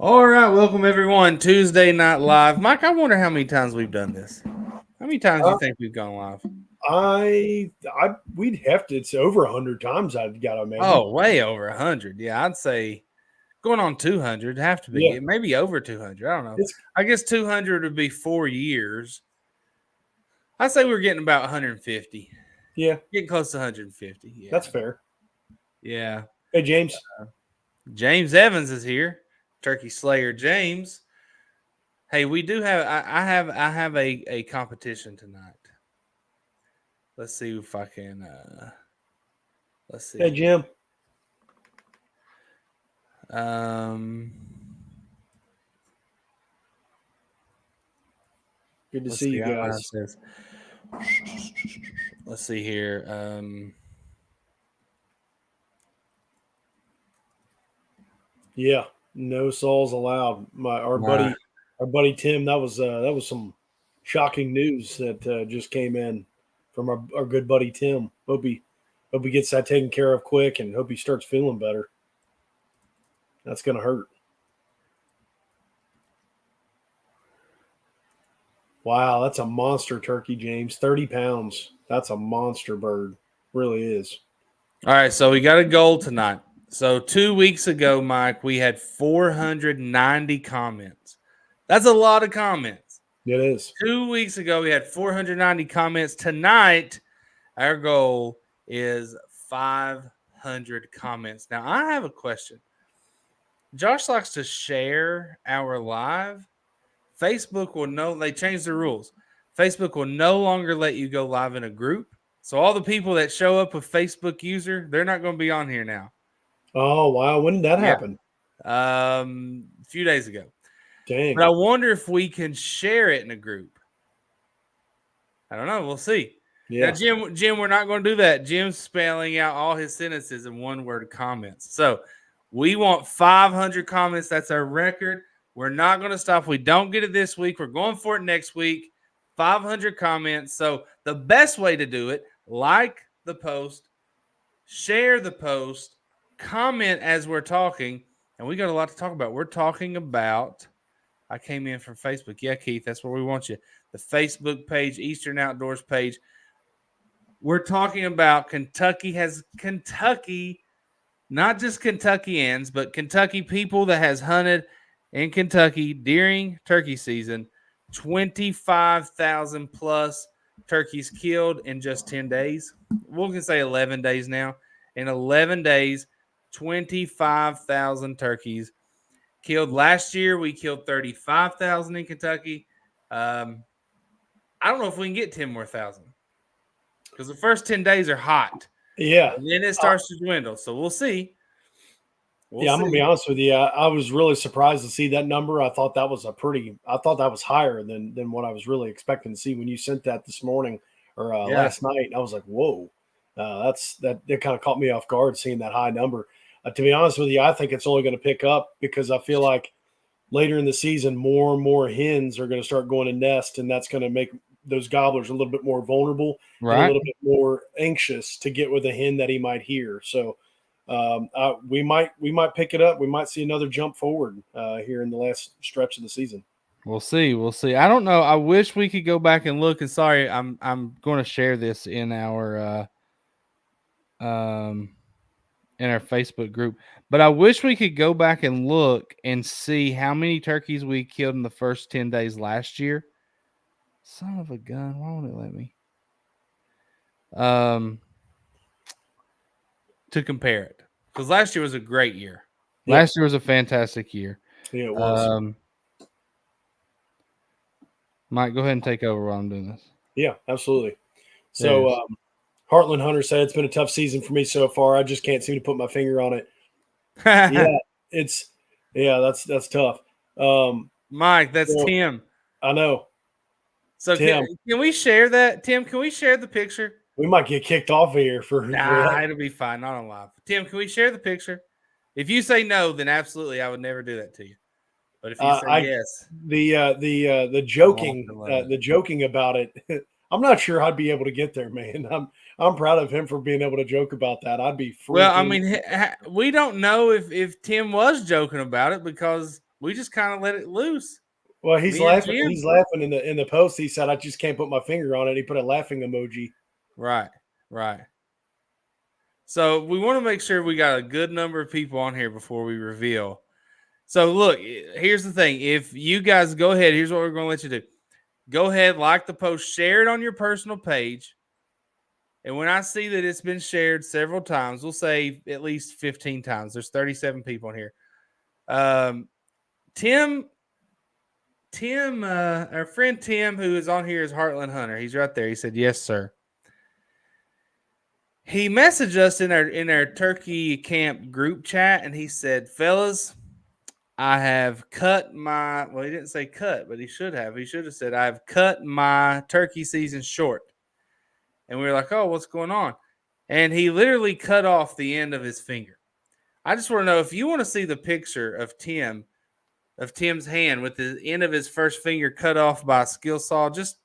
All right, welcome everyone. Tuesday Night Live. Mike, I wonder how many times we've done this. How many times do you Uh, think we've gone live? we'd have to. It's over 100 times. I've got to imagine. Oh, way over 100. Yeah, I'd say going on 200. Have to Yeah, be. Maybe over 200. I don't know. it's I guess 200 would be 4 years. I'd say we're getting about 150. yeah, Getting close to 150. that's Yeah. fair. Yeah. Hey, James. James Evans is here. Turkey Slayer James. Hey, we do have I have a competition tonight. Let's see if I can let's see Hey, here. Jim. Um, Good to let's see see. you I don't know how it guys. says. Let's see here. Yeah, no souls allowed. My Our buddy Tim. That was some shocking news that just came in from our good buddy Tim. Hope he gets that taken care of quick, and hope he starts feeling better. That's gonna hurt. Wow, that's a monster turkey, James. 30 pounds. That's a monster bird. Really is. all right. So we got a goal tonight. So 2 weeks ago, Mike, we had 490 comments. That's a lot of comments. It is. 2 weeks ago, we had 490 comments. Tonight, our goal is 500 comments. Now, I have a question. Josh likes to share our live. Facebook will they changed the rules. Facebook will no longer let you go live in a group. So all the people that show up with Facebook user, they're not going to be on here now. Oh wow, when did that Yeah. happen? A few days ago. But I Dang. wonder if we can share it in a group. I don't know. We'll see. Now, Yeah. Jim, we're not going to do that. Jim's spelling out all his sentences in one word comments. So we want 500 comments. That's our record. We're not going to stop. If we don't get it this week, we're going for it next week. 500 comments. So the best way to do it, like the post, share the post, comment as we're talking, and we got a lot to talk about. We're talking about. I came in from Facebook. Yeah, Keith, that's where we want you. The Facebook page, Eastern Outdoors page. We're talking about Kentucky, not just Kentuckians, but Kentucky people that has hunted in Kentucky during turkey season. 25,000 plus turkeys killed in just 10 days. We can say 11 days now. In 11 days, 25,000 turkeys killed. Last year, we killed 35,000 in Kentucky. I don't know if we can get 10 more thousand because the first 10 days are hot. Yeah. And then it Uh, starts to dwindle. So we'll see. We'll yeah, I'm gonna be see. honest with you. I was really surprised to see that number. I thought that was higher than what I was really expecting to see when you sent that this morning or Yeah. last night. I was like, whoa. That kind of caught me off guard seeing that high number. To be honest with you, I think it's only going to pick up because I feel like later in the season, more and more hens are going to start going to nest, and that's going to make those gobblers a little bit more vulnerable and a Right. little bit more anxious to get with a hen that he might hear. So we might pick it up. We might see another jump forward here in the last stretch of the season. We'll see. We'll see. I don't know. I wish we could go back and look. And sorry, I'm going to share this um in our Facebook group. But I wish we could go back and look and see how many turkeys we killed in the first 10 days last year. Son of a gun. Why won't it let me? Um to compare it. Because last year was a great year. Yeah, Last year was a fantastic year. yeah, it was. Um Mike, go ahead and take over while I'm doing this. Yeah, absolutely. There it So is. Heartland Hunter said it's been a tough season for me so far. I just can't seem to put my finger on it. Yeah, it's that's tough. Um, Mike, that's so Tim. I know, So Tim. can we share that? Tim, can we share the picture? We might get kicked off of here for Nah, that. it'll be fine. Not on live. Tim, can we share the picture? If you say no, then absolutely, I would never do that to you. But if you say I yes, the joking about it. I'm not sure I'd be able to get there, man. I'm proud of him for being able to joke about that. I'd be well, I freaking. mean, we don't know if Tim was joking about it because We just kind of let it loose. Well, he's Me and laughing. Jim. He's laughing in the post. He said, "I just can't put my finger on it." He put a laughing emoji. Right, right. So we want to make sure we got a good number of people on here before we reveal. So look, here's the thing. If you guys go ahead, here's what we're going to let you do. Go ahead, like the post, share it on your personal page. And when I see that it's been shared several times, we'll say at least 15 times. There's 37 people in here. Tim, our friend Tim, who is on here, is Heartland Hunter. He's right there. He said, "Yes, sir." He messaged us in our turkey camp group chat, and he said, "Fellas, I have cut my." Well, he didn't say cut, but he should have. He should have said, "I've cut my turkey season short." And we were like, "Oh, what's going on?" And he literally cut off the end of his finger. I just want to know if you want to see the picture of Tim's hand with the end of his first finger cut off by a skill saw. Just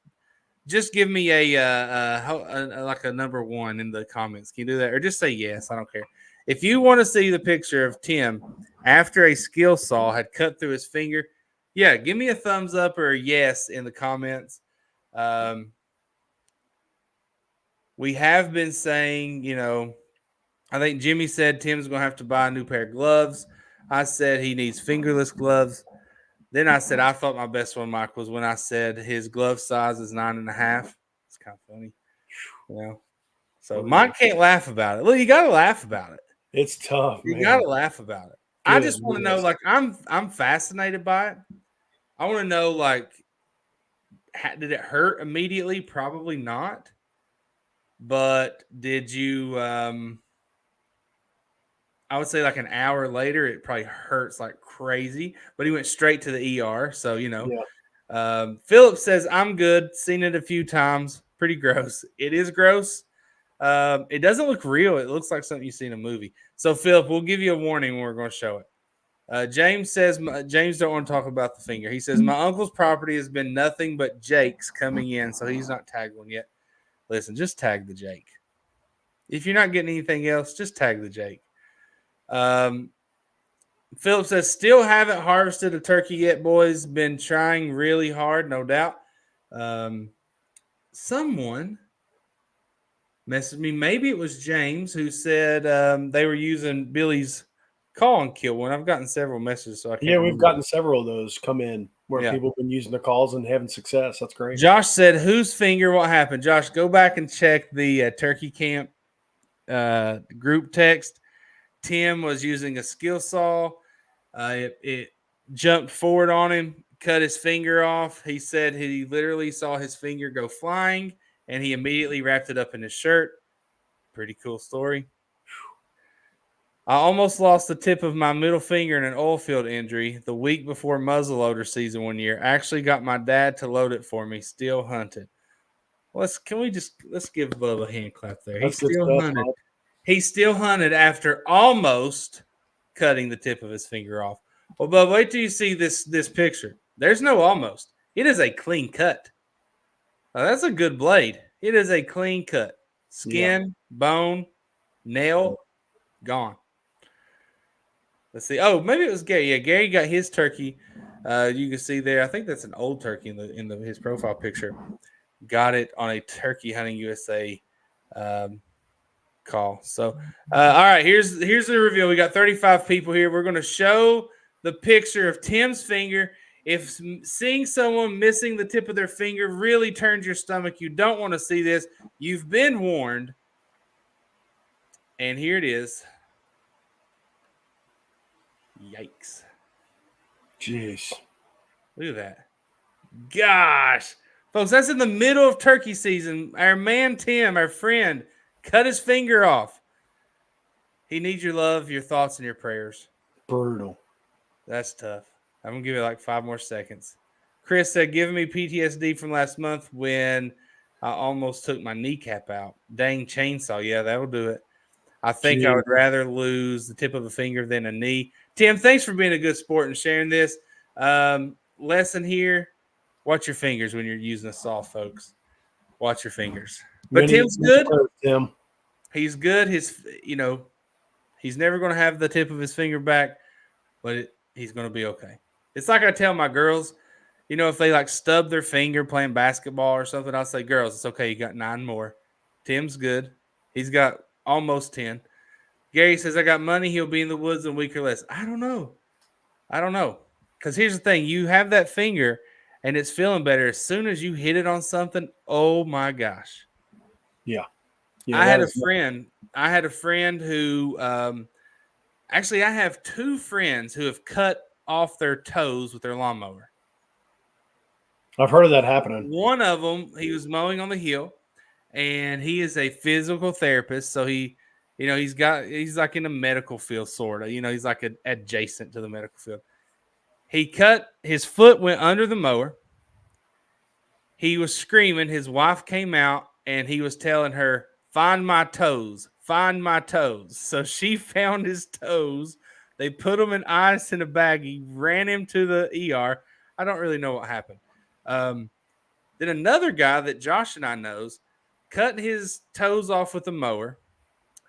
give me like a number 1 in the comments. Can you do that? Or just say yes. I don't care. If you want to see the picture of Tim after a skill saw had cut through his finger, yeah, give me a thumbs up or a yes in the comments. We have been saying, I think Jimmy said Tim's going to have to buy a new pair of gloves. I said he needs fingerless gloves. Then I said I thought my best one, Mike, was when I said his glove size is 9.5. It's kind of funny, So Mike can't laugh about it. Look, you got to laugh about it. It's tough. You man. got to laugh about it. I just want to know, like, I'm fascinated by it. I want to know, like, did it hurt immediately? Probably not. But did you? I would say like an hour later, it probably hurts like crazy. But he went straight to the ER, so Yeah. Philip says I'm good. Seen it a few times. Pretty gross. It is gross. It doesn't look real. It looks like something you see in a movie. So Philip, we'll give you a warning when we're going to show it. James says James don't want to talk about the finger. He says my uncle's property has been nothing but Jake's coming in, so he's not tagged one yet. Listen, just tag the Jake. If you're not getting anything else, just tag the Jake. Philip says, still haven't harvested a turkey yet, boys. Been trying really hard, no doubt. Someone messaged me. Maybe it was James who said they were using Billy's call and kill one. I've gotten several messages, so I can't we've gotten several of those come in where people have been using the calls and having success. That's great. Josh said, whose finger? What happened? Josh, go back and check the turkey camp group text. Tim was using a skill saw. It jumped forward on him, cut his finger off. He said he literally saw his finger go flying, and he immediately wrapped it up in his shirt. Pretty cool story. I almost lost the tip of my middle finger in an oil field injury the week before muzzleloader season one year. Actually got my dad to load it for me. Still hunted. Let's give Bubba a hand clap there. He still hunted after almost cutting the tip of his finger off. Well, Bubba, wait till you see this picture. There's no almost. It is a clean cut. Now, that's a good blade. It is a clean cut. Skin, bone, nail, gone. Let's see. Oh, maybe it was Gary. Yeah, Gary got his turkey. You can see there. I think that's an old turkey in his profile picture. Got it on a Turkey Hunting USA call. So, all right. Here's the reveal. We got 35 people here. We're going to show the picture of Tim's finger. If seeing someone missing the tip of their finger really turns your stomach, you don't want to see this. You've been warned. And here it is. Yikes. Jeez. Look at that. Gosh. Folks, that's in the middle of turkey season. Our man Tim, our friend, cut his finger off. He needs your love, your thoughts, and your prayers. Brutal. That's tough. I'm going to give it like 5 more seconds. Chris said, giving me PTSD from last month when I almost took my kneecap out. Dang chainsaw. Yeah, that'll do it. I think I would rather lose the tip of a finger than a knee. Tim, thanks for being a good sport and sharing this. Lesson here, watch your fingers when you're using a saw, folks. Watch your fingers. But Tim's good. Tim. He's good. He's never going to have the tip of his finger back, but he's going to be okay. It's like I tell my girls, if they like stub their finger playing basketball or something, I'll say, girls, it's okay. You got 9 more. Tim's good. He's got almost 10. Gary says, I got money. He'll be in the woods in a week or less. I don't know. Because here's the thing. You have that finger and it's feeling better. As soon as you hit it on something, oh my gosh. Yeah. I had a friend who actually I have 2 friends who have cut off their toes with their lawnmower. I've heard of that happening. One of them, he was mowing on the hill, and he is a physical therapist. So he's like in the medical field, sort of. He's like adjacent to the medical field. His foot went under the mower. He was screaming. His wife came out, and he was telling her, "Find my toes, find my toes." So she found his toes. They put him in ice in a baggie, ran him to the ER. I don't really know what happened. Then another guy that Josh and I knows cut his toes off with a mower.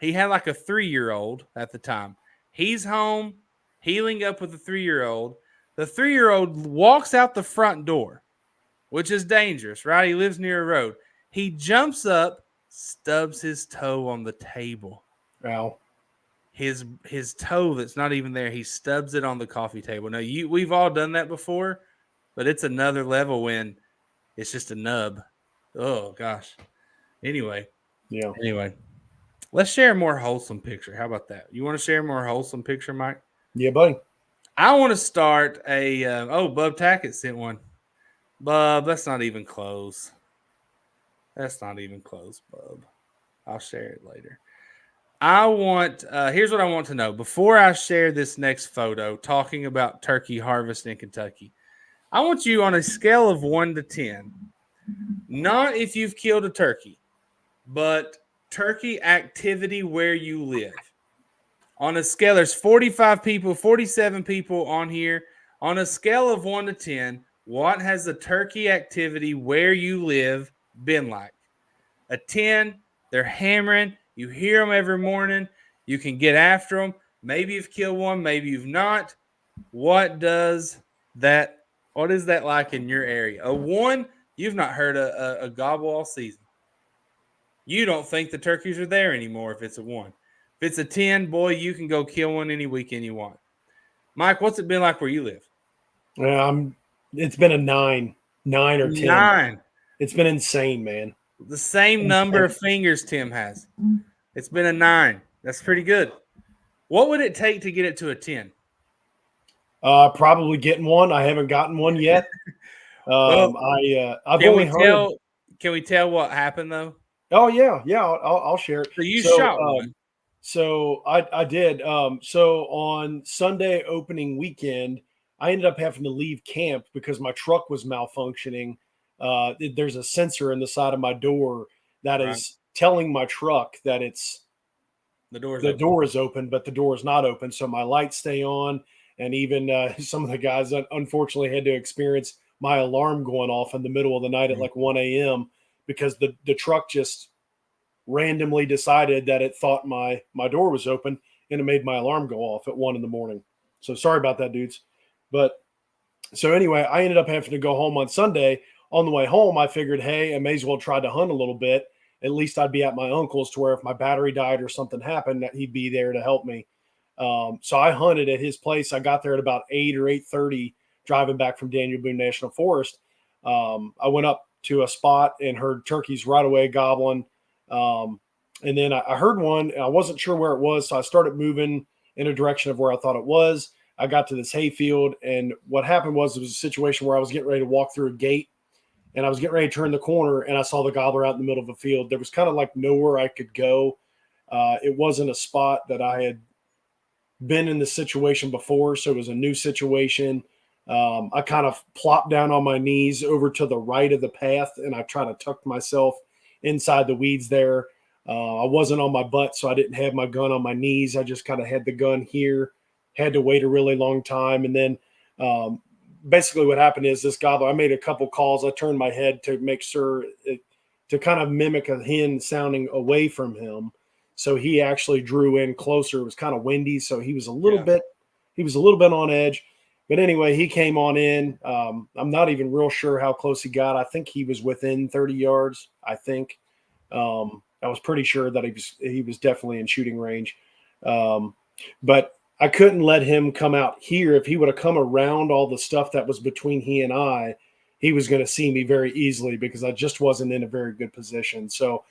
He had like a 3-year-old at the time. He's home healing up with a 3-year-old. The 3-year-old walks out the front door, which is dangerous, right? He lives near a road. He jumps up, stubs his toe on the table. Ow. His toe that's not even there, he stubs it on the coffee table. Now, we've all done that before, but it's another level when it's just a nub. Oh, gosh. Anyway, let's share a more wholesome picture. How about that? You want to share a more wholesome picture, Mike? Yeah, buddy. I want to start Bub Tackett sent one. Bub, that's not even close. Bub. I'll share it later. Here's what I want to know. Before I share this next photo talking about turkey harvest in Kentucky, I want you on a scale of 1 to 10, not if you've killed a turkey, but turkey activity where you live. On a scale, there's 47 people on here. On a scale of 1 to 10, what has the turkey activity where you live been like? A 10, they're hammering. You hear them every morning. You can get after them. Maybe you've killed one, maybe you've not. What is that like in your area? A 1, you've not heard a gobble all season. You don't think the turkeys are there anymore if it's a 1. If it's a 10, boy, you can go kill one any weekend you want. Mike, what's it been like where you live? It's been a 9 or 10. 9. It's been insane, man. The same number of fingers Tim has. It's been a 9. That's pretty good. What would it take to get it to a 10? Probably getting one. I haven't gotten one yet. I've only heard. Can we tell what happened though? Oh yeah. I'll share it. So you shot one. So I did. So on Sunday opening weekend, I ended up having to leave camp because my truck was malfunctioning. There's a sensor in the side of my door that is telling my truck that the door is open, but the door is not open. So my lights stay on. And even some of the guys unfortunately had to experience my alarm going off in the middle of the night at like 1 a.m. because the truck just randomly decided that it thought my door was open and it made my alarm go off at 1 a.m. So sorry about that, dudes. But so anyway, I ended up having to go home on Sunday. On the way home, I figured, hey, I may as well try to hunt a little bit. At least I'd be at my uncle's to where if my battery died or something happened, that he'd be there to help me. So I hunted at his place. I got there at about 8 or 8:30 driving back from Daniel Boone National Forest. I went up to a spot and heard turkeys right away gobbling. And then I heard one. And I wasn't sure where it was, so I started moving in a direction of where I thought it was. I got to this hayfield, and what happened was it was a situation where I was getting ready to walk through a gate, and I was getting ready to turn the corner, and I saw the gobbler out in the middle of a field. There was kind of like nowhere I could go. It wasn't a spot that I had been in this situation before, so it was a new situation. I kind of plopped down on my knees over to the right of the path, and I tried to tuck myself inside the weeds there. I wasn't on my butt, so I didn't have my gun on my knees. I just kind of had the gun here, had to wait a really long time. And then basically what happened is this gobbler, I made a couple calls. I turned my head to make sure to kind of mimic a hen sounding away from him. So he actually drew in closer. It was kind of windy, so he was a little bit on edge. But anyway, he came on in. I'm not even real sure how close he got. I think he was within 30 yards. I think I was pretty sure that he was definitely in shooting range. But I couldn't let him come out here. If he would have come around all the stuff that was between he and I, he was going to see me very easily because I just wasn't in a very good position. So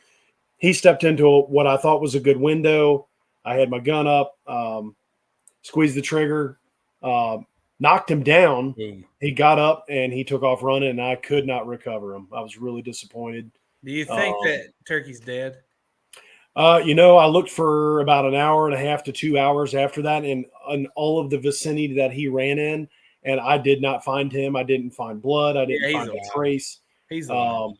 he stepped into what I thought was a good window. I had my gun up, squeezed the trigger, knocked him down. Boom. He got up and he took off running, and I could not recover him. I was really disappointed. Do you think that turkey's dead? I looked for about an hour and a half to 2 hours after that in all of the vicinity that he ran in, and I did not find him. I didn't find blood. I didn't find a trace. He's alive.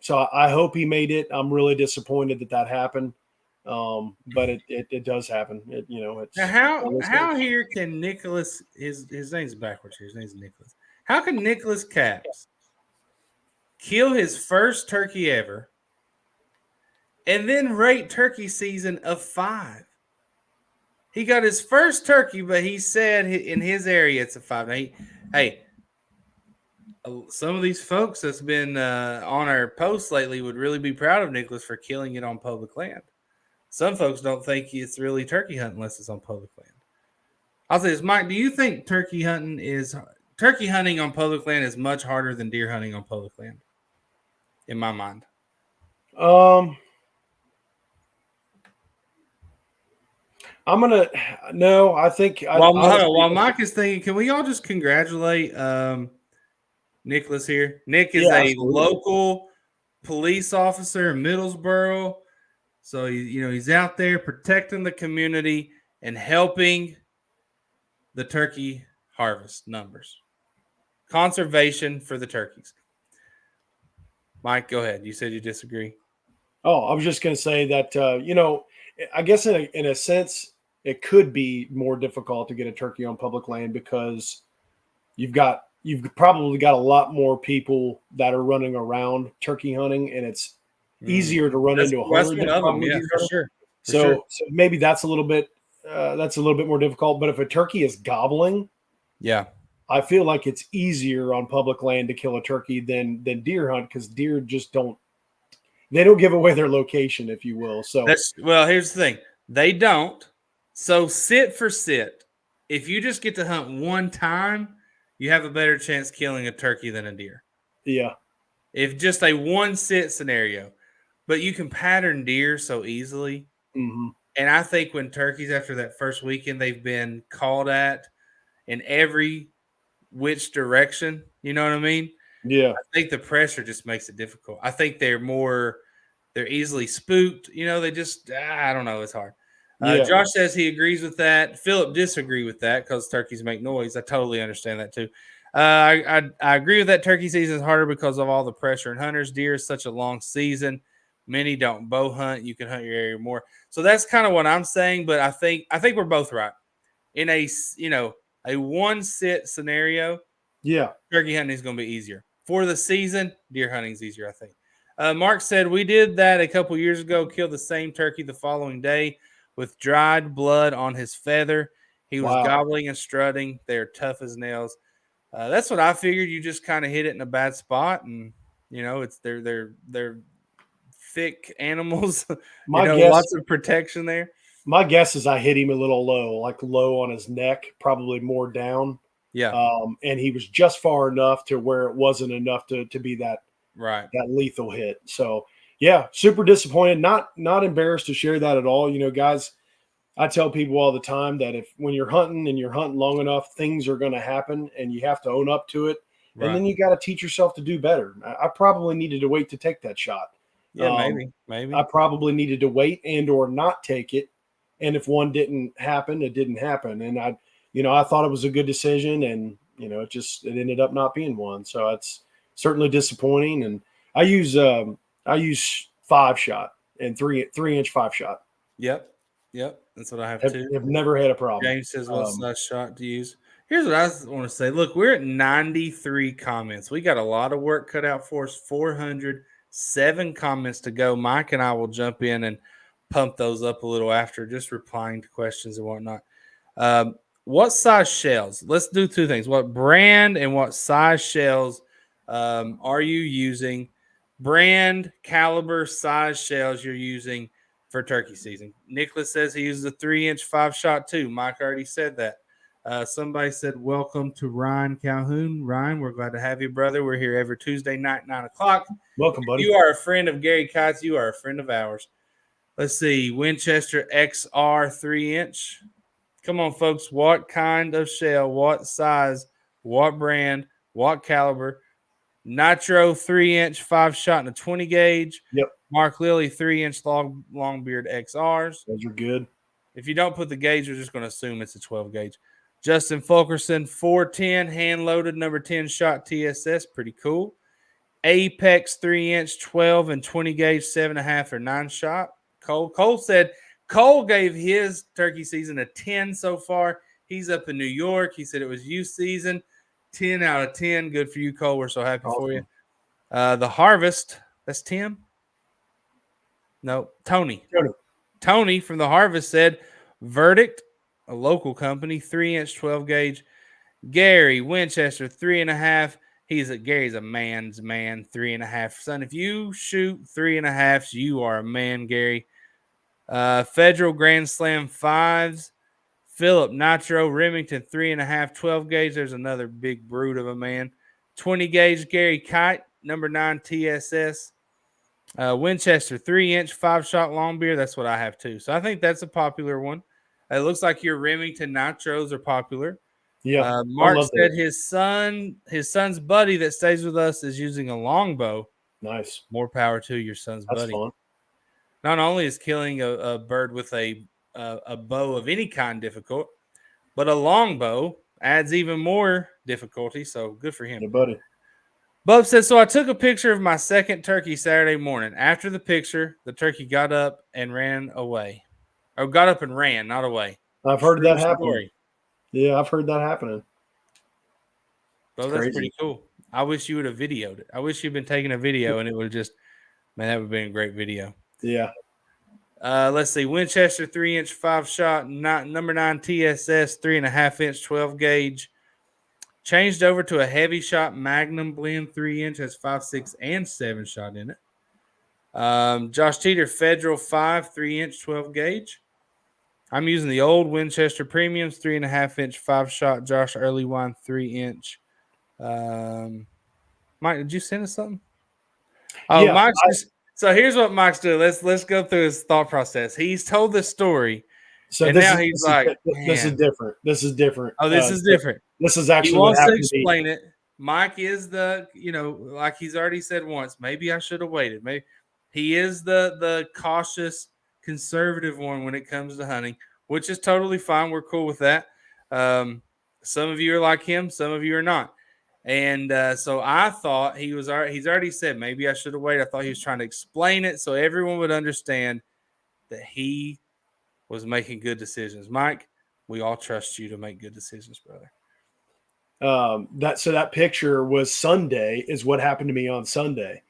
So I hope he made it. I'm really disappointed that happened. But it does happen. It's now how here can Nicholas, his name's backwards here. His name's Nicholas. How can Nicholas Capps kill his first turkey ever and then rate turkey season of 5? He got his first turkey, but he said in his area it's a 5. Now hey, some of these folks that's been on our posts lately would really be proud of Nicholas for killing it on public land. Some folks don't think it's really turkey hunting unless it's on public land. I'll say this, Mike, do you think turkey hunting on public land is much harder than deer hunting on public land? In my mind. I think while Mike is thinking, can we all just congratulate Nicholas here? Nick is a local police officer in Middlesboro. So he's out there protecting the community and helping the turkey harvest numbers. Conservation for the turkeys. Mike, go ahead. You said you disagree. Oh, I was just going to say that I guess in a sense it could be more difficult to get a turkey on public land because you've probably got a lot more people that are running around turkey hunting, and it's easier to run into a hunter than probably for sure. So maybe that's a little bit more difficult. But if a turkey is gobbling, I feel like it's easier on public land to kill a turkey than deer hunt because deer just don't give away their location, if you will. So here's the thing. They don't. So sit for sit. If you just get to hunt one time, you have a better chance killing a turkey than a deer. Yeah. If just a one sit scenario. But you can pattern deer so easily. Mm-hmm. And I think when turkeys, after that first weekend, they've been called at in every which direction. You know what I mean? Yeah. I think the pressure just makes it difficult. I think they're easily spooked. They just, I don't know. It's hard. Josh says he agrees with that. Philip disagree with that because turkeys make noise. I totally understand that too. I agree with that. Turkey season is harder because of all the pressure and hunters. Deer is such a long season. Many don't bow hunt. You can hunt your area more. So that's kind of what I'm saying. But I think we're both right. In a one sit scenario, turkey hunting is going to be easier. For the season, deer hunting is easier, I think. Mark said we did that a couple years ago. Killed the same turkey the following day with dried blood on his feather. He was gobbling and strutting. They're tough as nails. That's what I figured. You just kind of hit it in a bad spot, and it's they're thick animals. Lots of protection there. My guess is I hit him a little low on his neck, probably more down. Yeah. And he was just far enough to where it wasn't enough to be that lethal hit. So yeah, super disappointed. Not embarrassed to share that at all. Guys, I tell people all the time that when you're hunting and you're hunting long enough, things are going to happen and you have to own up to it. Right. And then you got to teach yourself to do better. I probably needed to wait to take that shot. Yeah, maybe. I probably needed to wait and or not take it. And if one didn't happen, it didn't happen. And I thought it was a good decision, and it ended up not being one. So it's certainly disappointing. And I use 5-shot and 3-inch 5-shot. Yep. That's what I have too. I've never had a problem. James says, "What size shot to use?" Here's what I want to say. Look, we're at 93 comments. We got a lot of work cut out for us. 407 comments to go. Mike and I will jump in and pump those up a little after, just replying to questions and whatnot. what size shells? Let's do two things. What brand and what size shells are you using? Brand, caliber, size shells you're using for turkey season. Nicholas says he uses a 3-inch 5-shot too. Mike already said that. Somebody said, welcome to Ryan Calhoun. Ryan, we're glad to have you, brother. We're here every Tuesday night, 9 o'clock. Welcome, buddy. You are a friend of Gary Kites. You are a friend of ours. Let's see. Winchester XR 3-inch. Come on, folks. What kind of shell, what size, what brand, what caliber? Nitro 3-inch 5-shot and a 20 gauge. Yep. Mark Lilly 3-inch Longbeard XRs. Those are good. If you don't put the gauge, we're just going to assume it's a 12 gauge. Justin Fulkerson 410 hand loaded number 10 shot TSS. Pretty cool. Apex 3-inch 12 and 20 gauge 7.5 or 9 shot. Cole said Cole gave his turkey season a 10 so far. He's up in New York. He said it was youth season. 10 out of 10. Good for you, Cole. We're so happy for you. The Harvest, that's Tim? No, Tony. Tony from the Harvest said Verdict, a local company, 3-inch 12 gauge. Gary Winchester, 3.5. Gary's a man's man, 3.5. Son, if you shoot 3.5s, you are a man, Gary. Federal Grand Slam 5s. Philip Nitro Remington 3.5 12 gauge. There's another big brute of a man. 20 gauge Gary Kite, number 9 TSS. Winchester 3-inch 5-shot Longbeard. That's what I have too. So I think that's a popular one. It looks like your Remington Nitros are popular. Yeah. Mark said his son's buddy that stays with us is using a longbow. Nice. More power to your son's buddy. Fun. Not only is killing a bird with a bow of any kind difficult, but a longbow adds even more difficulty. So good for him. Yeah, buddy. Bub says, so I took a picture of my second turkey Saturday morning. After the picture, the turkey got up and ran away. Or got up and ran, not away. I've heard that happen. Story. Yeah, I've heard that happening. Bub, that's pretty cool. I wish you would have videoed it. I wish you'd been taking a video and it would have just, man, that would have been a great video. Yeah. Let's see. Winchester 3-inch 5-shot, number 9 TSS, 3.5-inch 12 gauge. Changed over to a heavy shot Magnum blend 3-inch, has 5.6 and 7-shot in it. Josh Teeter Federal 5 3-inch 12 gauge. I'm using the old Winchester Premiums 3.5-inch 5-shot. Josh Early Wine 3-inch. Mike, did you send us something? Oh, yeah, Mike's so here's what Mike's doing. Let's go through his thought process. He's told this story. So and now he's like, this is different. This is different. Oh, this is different. This is actually he wants what to happened explain it. Mike is the, like he's already said once, maybe I should have waited. Maybe he is the cautious, conservative one when it comes to hunting, which is totally fine. We're cool with that. Some of you are like him, some of you are not. And so I thought he's already said maybe I should have waited. I thought he was trying to explain it so everyone would understand that he was making good decisions. Mike, we all trust you to make good decisions, brother. That picture was Sunday, is what happened to me on Sunday.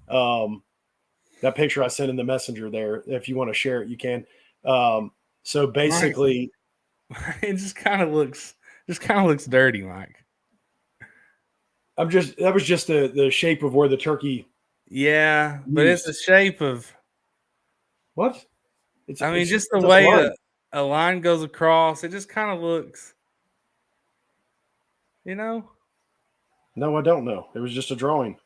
That picture I sent in the messenger there. If you want to share it, you can. So basically, it just kind of looks dirty, Mike. That was just the shape of where the turkey. Yeah, but it's the shape of what? Just the way a line goes across. It just kind of looks, No, I don't know. It was just a drawing.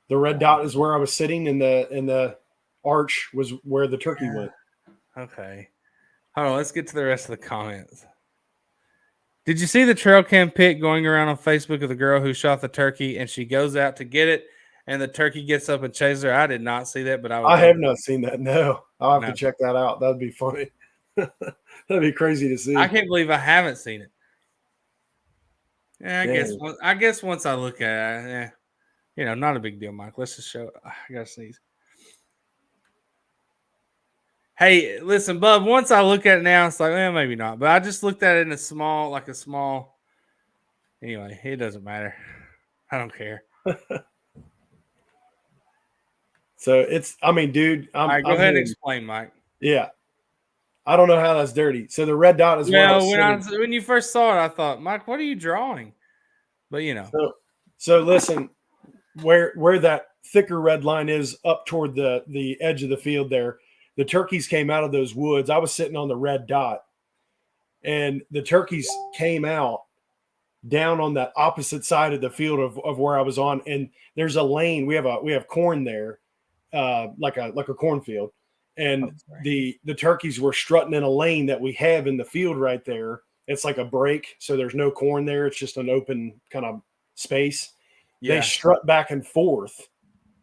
The red dot is where I was sitting, and the arch was where the turkey went. Okay. Hold on. Let's get to the rest of the comments. Did you see the trail cam pic going around on Facebook of the girl who shot the turkey and she goes out to get it and the turkey gets up and chases her? I did not see that, but I have not seen that. No, I'll have to check that out. That'd be funny. That'd be crazy to see. I can't believe I haven't seen it. Yeah, I guess once I look at it, not a big deal, Mike. Let's just show it. I gotta sneeze. Hey, listen, Bub, once I look at it now, it's like, maybe not. But I just looked at it in a small. Anyway, it doesn't matter. I don't care. So dude. All right, go ahead and explain, Mike. Yeah. I don't know how that's dirty. So the red dot is where I was sitting. When you first saw it, I thought, Mike, what are you drawing? But So listen, where that thicker red line is up toward the edge of the field there, the turkeys came out of those woods. I was sitting on the red dot, and the turkeys came out down on that opposite side of the field of where I was on. And there's a lane. We have corn there, like a cornfield. And the turkeys were strutting in a lane that we have in the field right there. It's like a break, so there's no corn there. It's just an open kind of space. Yeah. They strut back and forth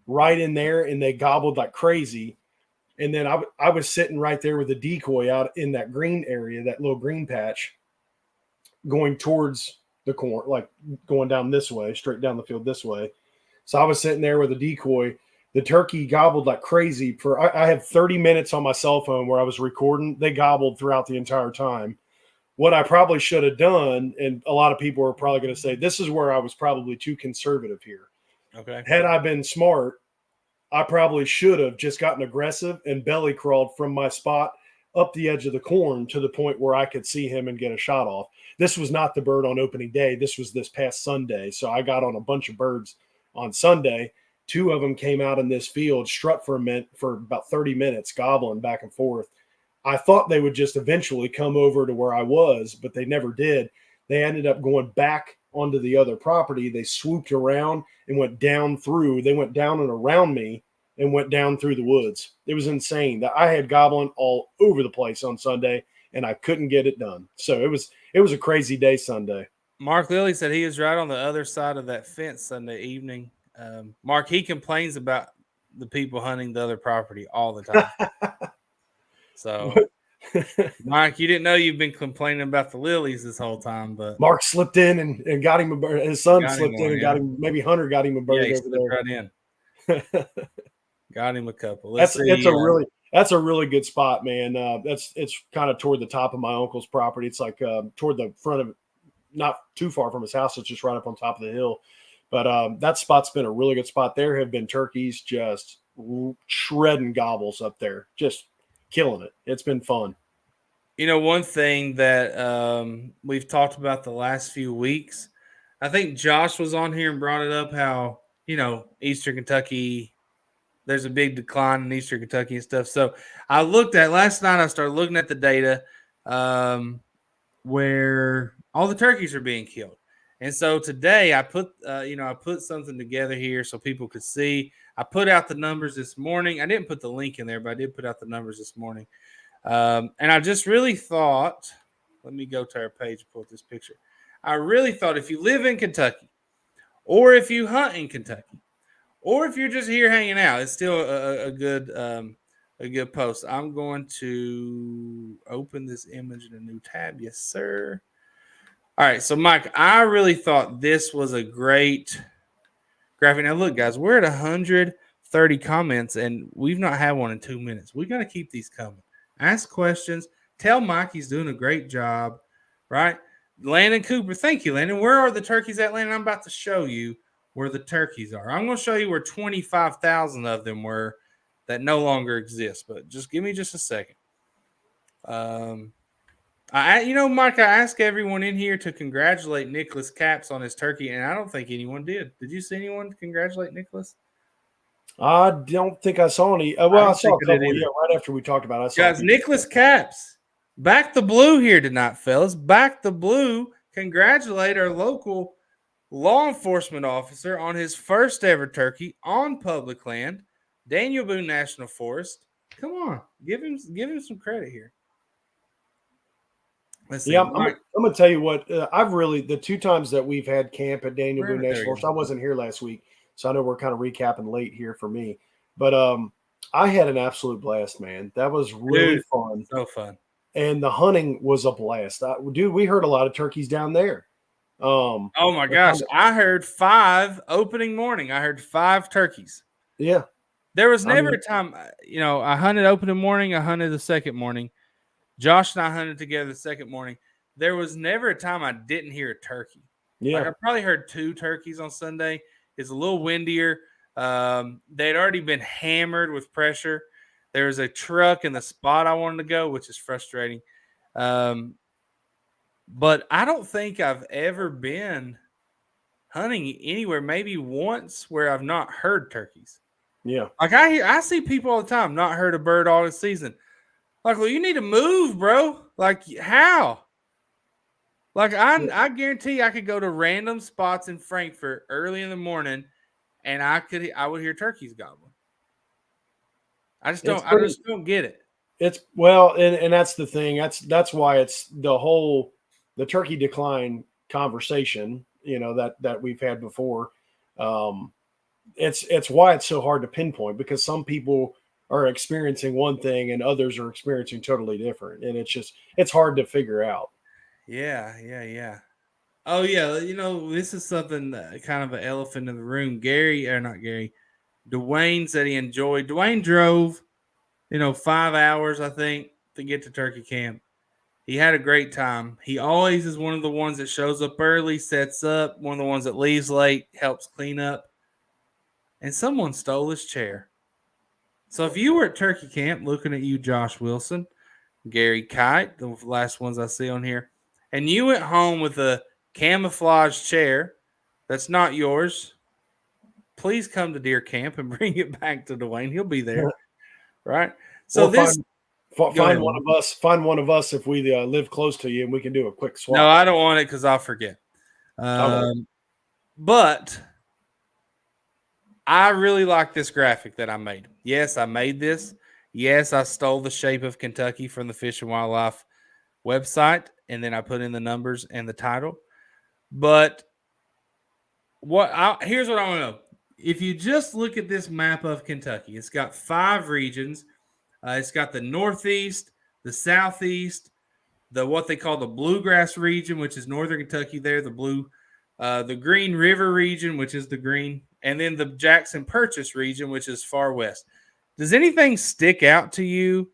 right in there, and they gobbled like crazy. And then I was sitting right there with a decoy out in that green area, that little green patch, going towards the corn, like going down this way, straight down the field this way. So I was sitting there with a decoy. The turkey gobbled like crazy. I had 30 minutes on my cell phone where I was recording. They gobbled throughout the entire time. What I probably should have done, and a lot of people are probably going to say, this is where I was probably too conservative here. Okay. Had I been smart, I probably should have just gotten aggressive and belly crawled from my spot up the edge of the corn to the point where I could see him and get a shot off. This was not the bird on opening day. This was this past Sunday. So I got on a bunch of birds on Sunday. 2 of them came out in this field, strut for about 30 minutes, gobbling back and forth. I thought they would just eventually come over to where I was, but they never did. They ended up going back onto the other property. They swooped around and went down through. They went down and around me and went down through the woods. It was insane. That I had gobbling all over the place on Sunday, and I couldn't get it done. So it was a crazy day Sunday. Mark Lilly said he was right on the other side of that fence Sunday evening. Mark, he complains about the people hunting the other property all the time. So, Mike, you didn't know you've been complaining about the lilies this whole time, but Mark slipped in and got him a bird. His son slipped in and got him. Maybe Hunter got him a bird over there. Right in. Got him a couple. That's a really good spot, man. It's kind of toward the top of my uncle's property. It's like toward the front of, not too far from his house. It's just right up on top of the hill. But that spot's been a really good spot. There have been turkeys just shredding gobbles up there, just killing it. It's been fun. One thing that we've talked about the last few weeks, I think Josh was on here and brought it up how, Eastern Kentucky, there's a big decline in Eastern Kentucky and stuff. So last night I started looking at the data where all the turkeys are being killed. And so today I put something together here so people could see. I put out the numbers this morning. I didn't put the link in there, but I did put out the numbers this morning. And I just really thought, let me go to our page and pull up this picture. I really thought if you live in Kentucky, or if you hunt in Kentucky, or if you're just here hanging out, it's still a good post. I'm going to open this image in a new tab. Yes, sir. All right. So, Mike, I really thought this was a great graphic. Now, look, guys, we're at 130 comments, and we've not had one in 2 minutes. We got to keep these coming. Ask questions. Tell Mike he's doing a great job, right? Landon Cooper, thank you, Landon. Where are the turkeys at, Landon? I'm about to show you where the turkeys are. I'm going to show you where 25,000 of them were that no longer exist, but just give me just a second. Mike, I asked everyone in here to congratulate Nicholas Caps on his turkey, and I don't think anyone did. Did you see anyone congratulate Nicholas? I don't think I saw any. I saw a couple. Yeah, right after we talked about it. Guys, Nicholas Caps, back the blue here tonight, fellas. Back the blue. Congratulate our local law enforcement officer on his first ever turkey on public land, Daniel Boone National Forest. Come on, give him some credit here. Let's see. Yeah, I'm going to tell you what. The 2 times that we've had camp at Daniel Boone National Forest, I wasn't here last week. So I know we're kind of recapping late here for me, but I had an absolute blast, man. That was really fun. So fun. And the hunting was a blast. We heard a lot of turkeys down there. Oh my gosh. I heard 5 opening morning. I heard 5 turkeys. Yeah. There was never a time, I hunted opening morning. I hunted the second morning. Josh and I hunted together the second morning. There was never a time I didn't hear a turkey. Yeah. I probably heard 2 turkeys on Sunday. It's a little windier. They'd already been hammered with pressure. There's a truck in the spot I wanted to go, which is frustrating. But I don't think I've ever been hunting anywhere, maybe once, where I've not heard turkeys. Yeah. Like I see people all the time not heard a bird all this season. Like, well, you need to move, bro. Like, how? Like, I guarantee I could go to random spots in Frankfurt early in the morning, and I would hear turkeys gobbling. I just don't get it. It's well, and that's the thing. That's why it's the turkey decline conversation, that we've had before. It's why it's so hard to pinpoint, because some people are experiencing one thing and others are experiencing totally different, and it's hard to figure out. Yeah. Oh yeah, this is something kind of an elephant in the room. Dwayne said he enjoyed. Dwayne drove, 5 hours, I think, to get to turkey camp. He had a great time. He always is one of the ones that shows up early, sets up, one of the ones that leaves late, helps clean up. And someone stole his chair. So if you were at turkey camp, looking at you, Josh Wilson, Gary Kite, the last ones I see on here, and you went home with a camouflage chair that's not yours, please come to deer camp and bring it back to Dwayne. He'll be there. Right? So find one of us if we live close to you, and we can do a quick swap. No, I don't want it because I'll forget. But I really like this graphic that I made. Yes, I made this. Yes, I stole the shape of Kentucky from the Fish and Wildlife website, and then I put in the numbers and the title. But here's what I want to know. If you just look at this map of Kentucky, it's got 5 regions. It's got the Northeast, the Southeast, what they call the Bluegrass region, which is northern Kentucky there, the Green River region, which is the green, and then the Jackson Purchase region, which is far west. Does anything stick out to you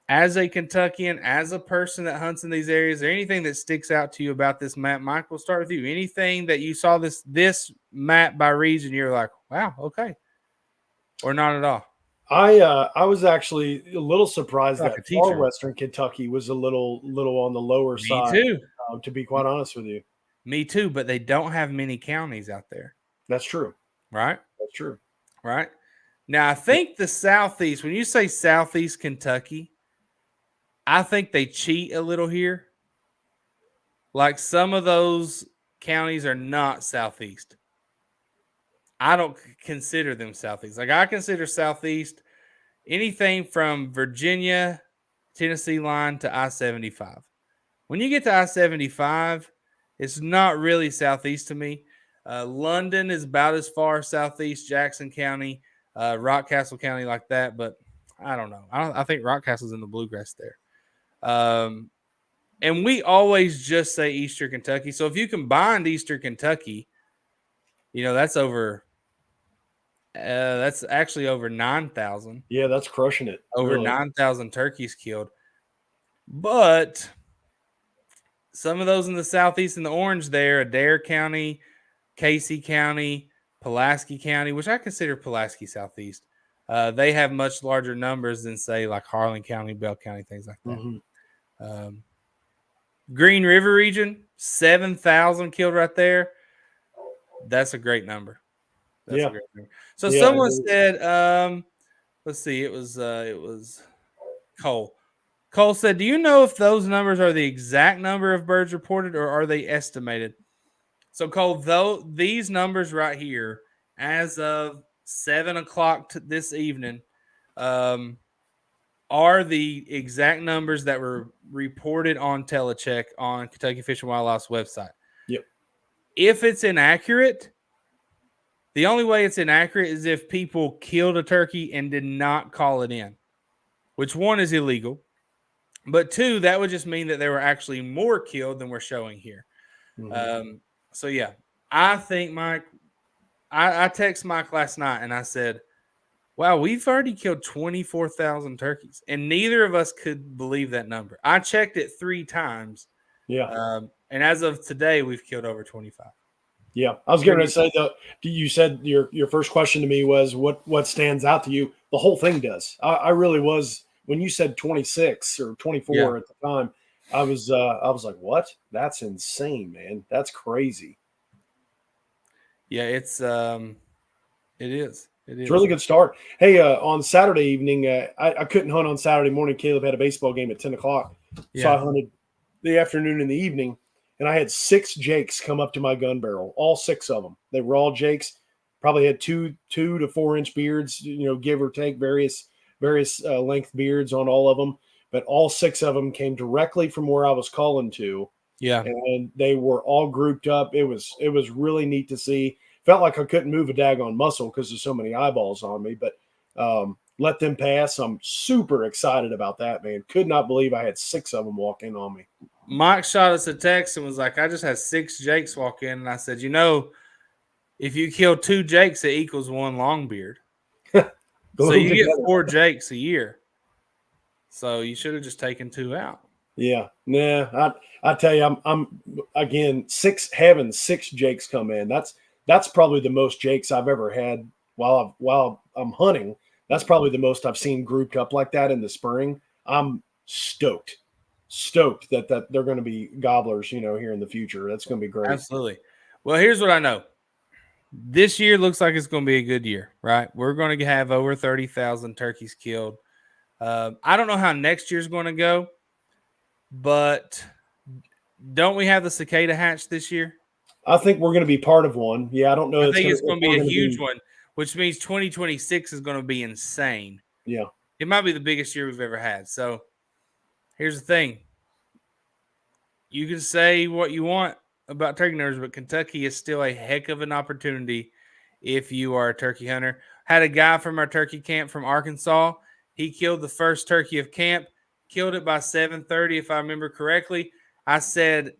as a Kentuckian, as a person that hunts in these areas? Is there anything that sticks out to you about this map? Mike, we'll start with you. Anything that you saw this map by region, you're like, wow, okay, or not at all? I was actually a little surprised like that far western Kentucky was a little on the lower side. Me too. To be quite honest with you. Me too, but they don't have many counties out there. That's true. Right? That's true. Right? Now, I think the Southeast, when you say Southeast Kentucky, I think they cheat a little here. Like, some of those counties are not Southeast. I don't consider them Southeast. Like, I consider Southeast anything from Virginia, Tennessee line to I-75. When you get to I-75, it's not really Southeast to me. London is about as far Southeast, Jackson County, Rockcastle County, like that. But I don't know. I think Rockcastle's in the Bluegrass there. And we always just say Eastern Kentucky. So if you combined Eastern Kentucky, that's over. That's actually over 9,000. Yeah, that's crushing it. Over 9,000 turkeys killed. But some of those in the Southeast in the orange there, Adair County, Casey County, Pulaski County, which I consider Pulaski Southeast, they have much larger numbers than, say, like Harlan County, Bell County, things like that. Mm-hmm. Green River region, 7,000 killed right there. That's a great number. That's a great number. So someone said, let's see, it was Cole. Cole said, do you know if those numbers are the exact number of birds reported or are they estimated? So, Cole, these numbers right here, as of 7 o'clock this evening, are the exact numbers that were reported on Telecheck on Kentucky Fish and Wildlife's website. Yep. If it's inaccurate, the only way it's inaccurate is if people killed a turkey and did not call it in, which, one, is illegal. But 2, that would just mean that there were actually more killed than we're showing here. Mm-hmm. So, yeah, I think, Mike, I texted Mike last night and I said, wow, we've already killed 24,000 turkeys. And neither of us could believe that number. I checked it 3 times. Yeah. And as of today, we've killed over 25. Yeah. I was going to say, you said your first question to me was what stands out to you? the whole thing does. I really was when you said 26 or 24 Yeah. at the time. I was like, what? That's insane, man. That's crazy. Yeah, it is. It It's a is. really good start. Hey, on Saturday evening, I couldn't hunt on Saturday morning. Caleb had a baseball game at 10 o'clock. So I Yeah. hunted the afternoon and the evening, and I had 6 jakes come up to my gun barrel, all 6 of them. They were all jakes, probably had 2 to 4 inch beards, give or take various length beards on all of them. But all 6 of them came directly from where I was calling to, Yeah. and they were all grouped up. It was really neat to see. Felt like I couldn't move a daggone muscle because there's so many eyeballs on me, but let them pass. I'm super excited about that, man. Could not believe I had 6 of them walk in on me. Mike shot us a text and was like, I just had 6 jakes walk in. And I said, if you kill 2 jakes, it equals 1 Longbeard. So you get 4 jakes a year. So you should have just taken 2 out. Yeah, nah. I tell you, I'm again having 6 jakes come in. That's probably the most jakes I've ever had while I'm hunting. That's probably the most I've seen grouped up like that in the spring. I'm stoked that they're going to be gobblers, here in the future. That's going to be great. Absolutely. Well, here's what I know. This year looks like it's going to be a good year, right? We're going to have over 30,000 turkeys killed. I don't know how next year's going to go, but don't we have the cicada hatch this year? I think we're going to be part of one. Yeah, I don't know. I think it's going to be a huge one, which means 2026 is going to be insane. Yeah. It might be the biggest year we've ever had. So here's the thing. You can say what you want about turkey numbers, but Kentucky is still a heck of an opportunity if you are a turkey hunter. Had a guy from our turkey camp from Arkansas. He killed the first turkey of camp, killed it by 7:30, if I remember correctly. I said,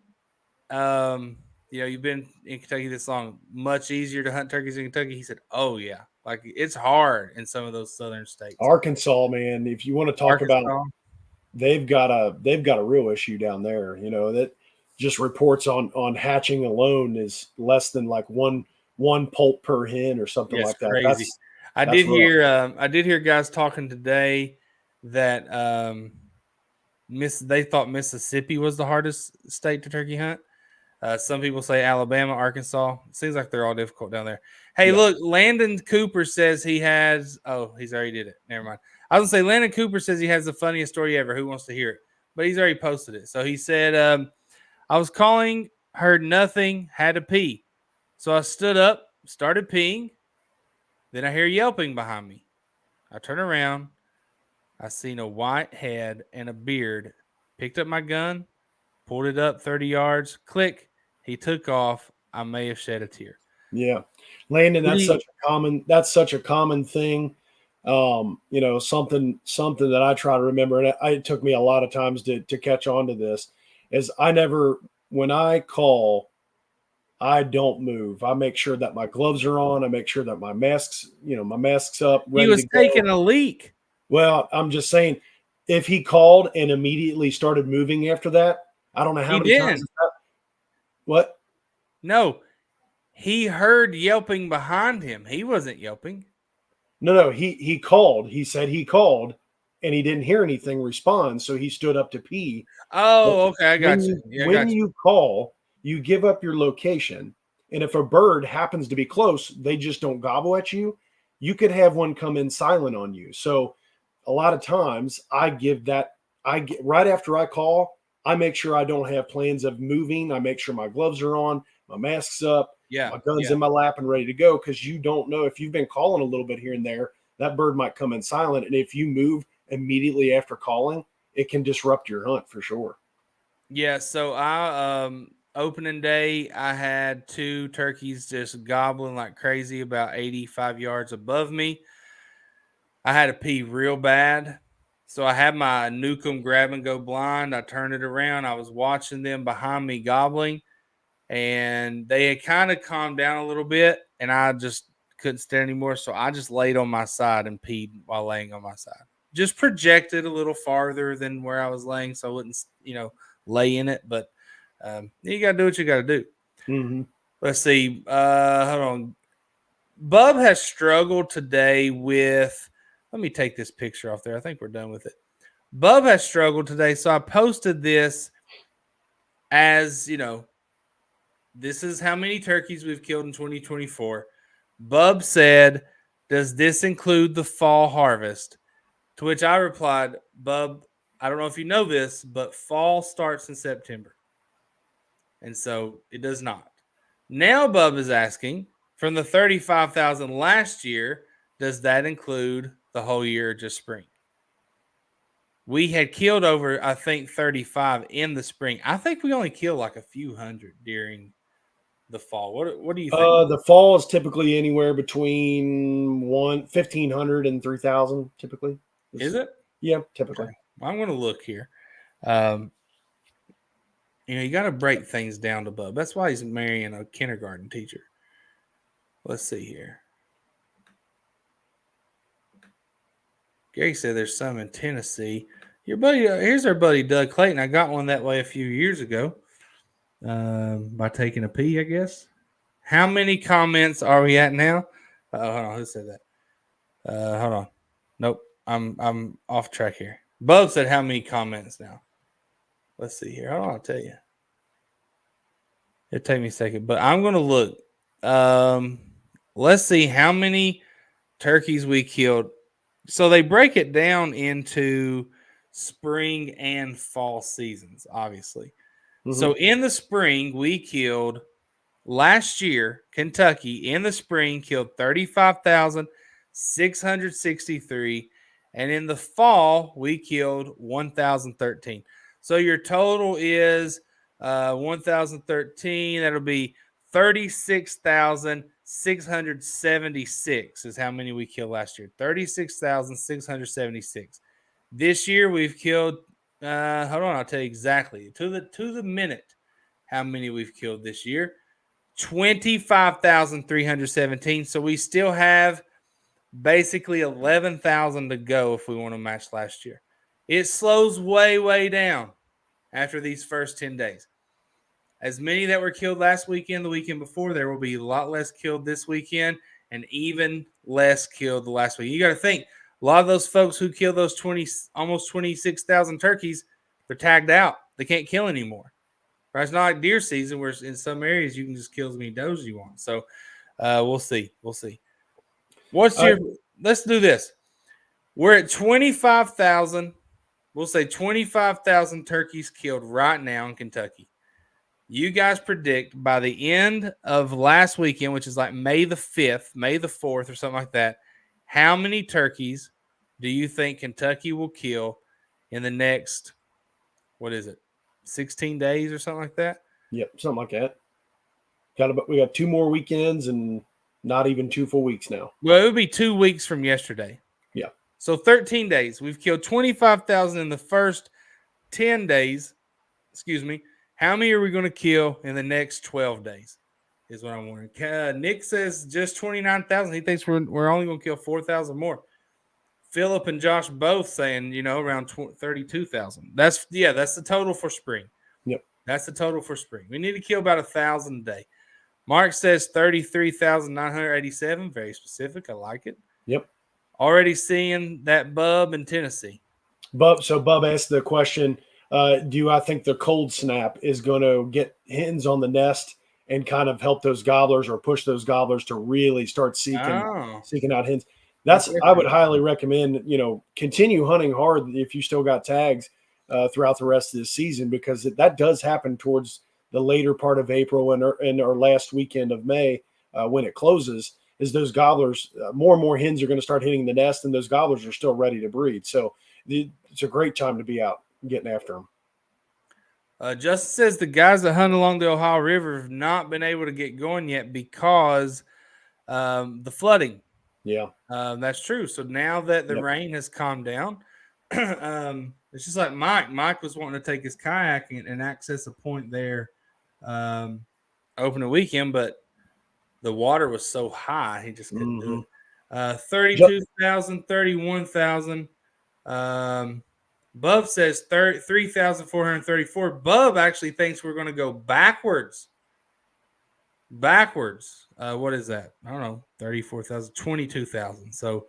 you've been in Kentucky this long, much easier to hunt turkeys in Kentucky. He said, oh, yeah. Like, it's hard in some of those southern states. Arkansas, man, if you want to talk about they've got a real issue down there, that just reports on hatching alone is less than like one poult per hen or something like that. Crazy. I did hear guys talking today that they thought Mississippi was the hardest state to turkey hunt. Some people say Alabama, Arkansas. It seems like they're all difficult down there. Hey, look, Landon Cooper says he has. Oh, he's already did it. Never mind. I was gonna say Landon Cooper says he has the funniest story ever. Who wants to hear it? But he's already posted it. So he said, I was calling, heard nothing, had to pee. So I stood up, started peeing. Then I hear yelping behind me. I turn around. I seen a white head and a beard. Picked up my gun, pulled it up 30 yards. Click. He took off. I may have shed a tear. Yeah, Landon, that's such a common thing. Something that I try to remember, and it took me a lot of times to catch on to this, is when I call, I don't move. I make sure that my gloves are on. I make sure that my mask's up. He was taking a leak. Well, I'm just saying, if he called and immediately started moving after that, I don't know how many times. What? No, he heard yelping behind him. He wasn't yelping. No. He called. He said he called, and he didn't hear anything respond, so he stood up to pee. Oh, okay, I got you. When you call, you give up your location, and if a bird happens to be close, they just don't gobble at you. You could have one come in silent on you. So a lot of times I get right after I call, I make sure I don't have plans of moving. I make sure my gloves are on, my mask's up, my gun's in my lap and ready to go, because you don't know, if you've been calling a little bit here and there, that bird might come in silent. And if you move immediately after calling, it can disrupt your hunt for sure. Yeah, so I opening day, I had 2 turkeys just gobbling like crazy about 85 yards above me. I had to pee real bad. So I had my Nukem grab and go blind. I turned it around. I was watching them behind me gobbling, and they had kind of calmed down a little bit, and I just couldn't stand anymore. So I just laid on my side and peed while laying on my side. Just projected a little farther than where I was laying, so I wouldn't, lay in it. But you got to do what you got to do. Mm-hmm. Let's see. Hold on. Bub has struggled today with, let me take this picture off there. I think we're done with it. Bub has struggled today, so I posted this as, this is how many turkeys we've killed in 2024. Bub said, does this include the fall harvest? To which I replied, Bub, I don't know if you know this, but fall starts in September. And so it does not. Now Bub is asking, from the 35,000 last year, does that include the whole year or just spring? We had killed over, I think, 35 in the spring. I think we only killed like a few hundred during the fall. What do you think? The fall is typically anywhere between 1,500 and 3,000. Typically, Is it? Yeah, typically. Okay. I'm going to look here. You got to break things down to Bub. That's why he's marrying a kindergarten teacher. Let's see here. Gary said there's some in Tennessee. Your buddy, here's our buddy Doug Clayton. I got one that way a few years ago by taking a pee, I guess. How many comments are we at now? Hold on, who said that? Hold on. Nope, I'm off track here. Bub said how many comments now? Let's see here. Hold on, I'll tell you. It'll take me a second, but I'm going to look. Let's see how many turkeys we killed. So they break it down into spring and fall seasons, obviously. Mm-hmm. So in the spring, we killed last year, Kentucky in the spring killed 35,663. And in the fall, we killed 1,013. So your total is 1,013. That'll be 36,676 is how many we killed last year. 36,676. This year we've killed. Hold on, I'll tell you exactly to the minute how many we've killed this year. 25,317. So we still have basically 11,000 to go if we want to match last year. It slows way down after these first 10 days. As many that were killed last weekend, the weekend before, there will be a lot less killed this weekend and even less killed the last week. You got to think, a lot of those folks who killed those almost 26,000 turkeys, they're tagged out. They can't kill anymore. Right? It's not like deer season where in some areas you can just kill as many does as you want. So we'll see. Let's do this. We're at 25,000. We'll say 25,000 turkeys killed right now in Kentucky. You guys predict by the end of last weekend, which is like May the 5th, May the 4th or something like that, how many turkeys do you think Kentucky will kill in the next, 16 days or something like that? Yep, something like that. We got 2 more weekends and not even 2 full weeks now. Well, it would be 2 weeks from yesterday. Yeah. So 13 days. We've killed 25,000 in the first 10 days. Excuse me. How many are we going to kill in the next 12 days is what I'm wondering. Nick says just 29,000. He thinks we're only going to kill 4,000 more. Philip and Josh both saying, around 32,000. That's the total for spring. Yep. That's the total for spring. We need to kill about 1,000 a day. Mark says 33,987. Very specific. I like it. Yep. Already seeing that Bub in Tennessee. Bub asked the question, do I think the cold snap is going to get hens on the nest and kind of help those gobblers or push those gobblers to really start seeking out hens? I would highly recommend, continue hunting hard if you still got tags throughout the rest of this season, because that does happen towards the later part of April and our last weekend of May when it closes. Is those gobblers, more and more hens are going to start hitting the nest, and those gobblers are still ready to breed. So it's a great time to be out getting after them. Justin says the guys that hunt along the Ohio River have not been able to get going yet because the flooding. Yeah. That's true. So now that the rain has calmed down, it's just like Mike. Mike was wanting to take his kayak and access a point there open a weekend, but the water was so high he just couldn't do it. 32,000, 31,000. Bub says 3,434. Bub actually thinks we're going to go backwards. What is that? I don't know. 34,000, 22,000. So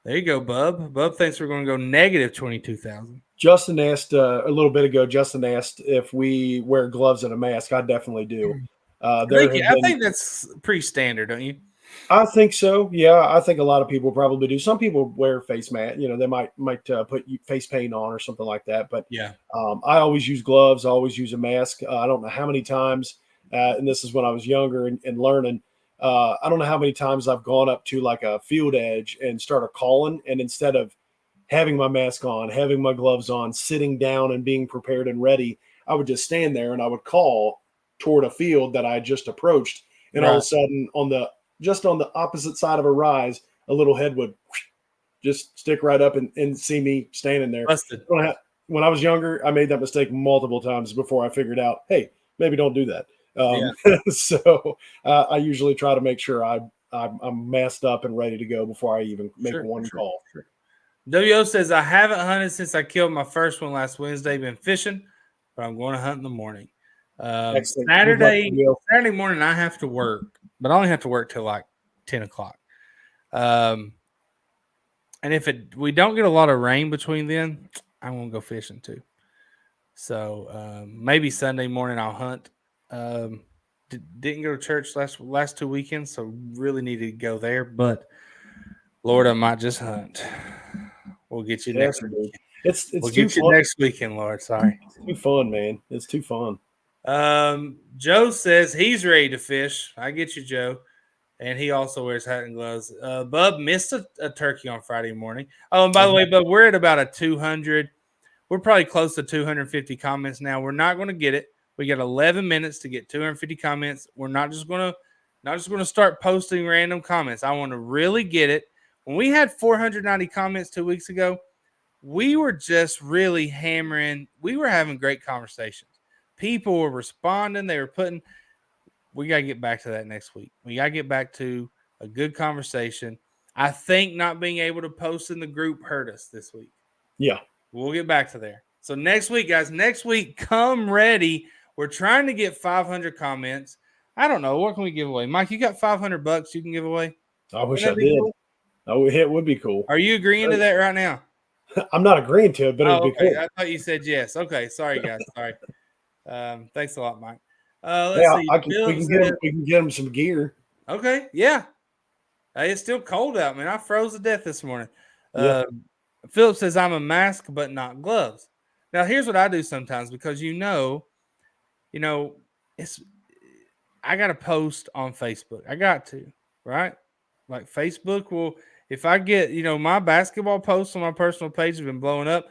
There you go, Bub. Bub thinks we're going to go negative 22,000. Justin asked a little bit ago. Justin asked if we wear gloves and a mask. I definitely do. I think that's pretty standard, don't you? I think so. Yeah, I think a lot of people probably do. Some people wear face mask. They might put face paint on or something like that. But Yeah. I always use gloves. I always use a mask. I don't know how many times, and this is when I was younger and learning. I don't know how many times I've gone up to like a field edge and started calling, and instead of having my mask on, having my gloves on, sitting down and being prepared and ready, I would just stand there and I would call toward a field that I just approached, and all of a sudden on the opposite side of a rise, a little head would just stick right up and see me standing there. Busted. When I was younger, I made that mistake multiple times before I figured out, hey, maybe don't do that. So I usually try to make sure I'm masked up and ready to go before I even make one call. Sure. WO says, I haven't hunted since I killed my first one last Wednesday. Been fishing, but I'm going to hunt in the morning. Saturday morning, I have to work, but I only have to work till like 10 o'clock. And if we don't get a lot of rain between then, I'm going to go fishing too. So maybe Sunday morning I'll hunt. Didn't go to church last 2 weekends, so really needed to go there. But Lord, I might just hunt. We'll get you next week. We'll get you next weekend, Lord. Sorry. It's too fun, man. It's too fun. Joe says he's ready to fish. I get you, Joe. And he also wears hat and gloves. Bub missed a turkey on Friday morning. Oh, and by the way, Bub, we're at about a 200. We're probably close to 250 comments now. We're not going to get it. We got 11 minutes to get 250 comments. We're not just going to start posting random comments. I want to really get it. When we had 490 comments 2 weeks ago, we were just really hammering. We were having great conversations. People were responding. They were putting. We got to get back to that next week. We got to get back to a good conversation. I think not being able to post in the group hurt us this week. Yeah. We'll get back to there. So next week, guys, come ready. We're trying to get 500 comments. I don't know. What can we give away? Mike, you got $500 you can give away? I wish I did. Cool? Oh, it would be cool. Are you agreeing to that right now? I'm not agreeing to it, but it would be cool. I thought you said yes. Okay. Sorry, guys. Sorry. Thanks a lot, Mike. Let's see. We can get them some gear. Okay. Yeah. Hey, it's still cold out, man. I froze to death this morning. Philip says I'm a mask, but not gloves. Now, here's what I do sometimes because I got to post on Facebook. I got to, right? Like Facebook will, if I get, my basketball posts on my personal page have been blowing up.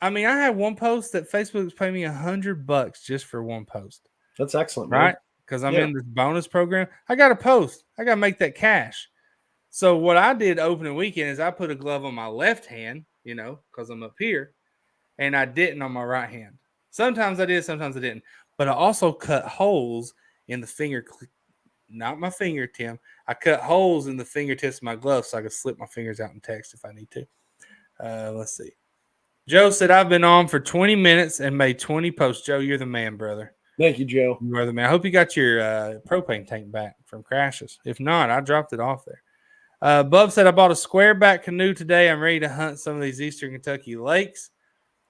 I mean, I had one post that Facebook's paying me $100 just for one post. That's excellent, right? Because I'm in this bonus program. I got to post. I got to make that cash. So what I did opening weekend is I put a glove on my left hand, because I'm up here, and I didn't on my right hand. Sometimes I did, sometimes I didn't. But I also cut holes in the finger, not my finger, Tim. I cut holes in the fingertips of my glove so I could slip my fingers out and text if I need to. Let's see. Joe said, I've been on for 20 minutes and made 20 posts. Joe, you're the man, brother. Thank you, Joe. You are the man. I hope you got your propane tank back from crashes. If not, I dropped it off there. Bub said, I bought a square back canoe today. I'm ready to hunt some of these Eastern Kentucky lakes.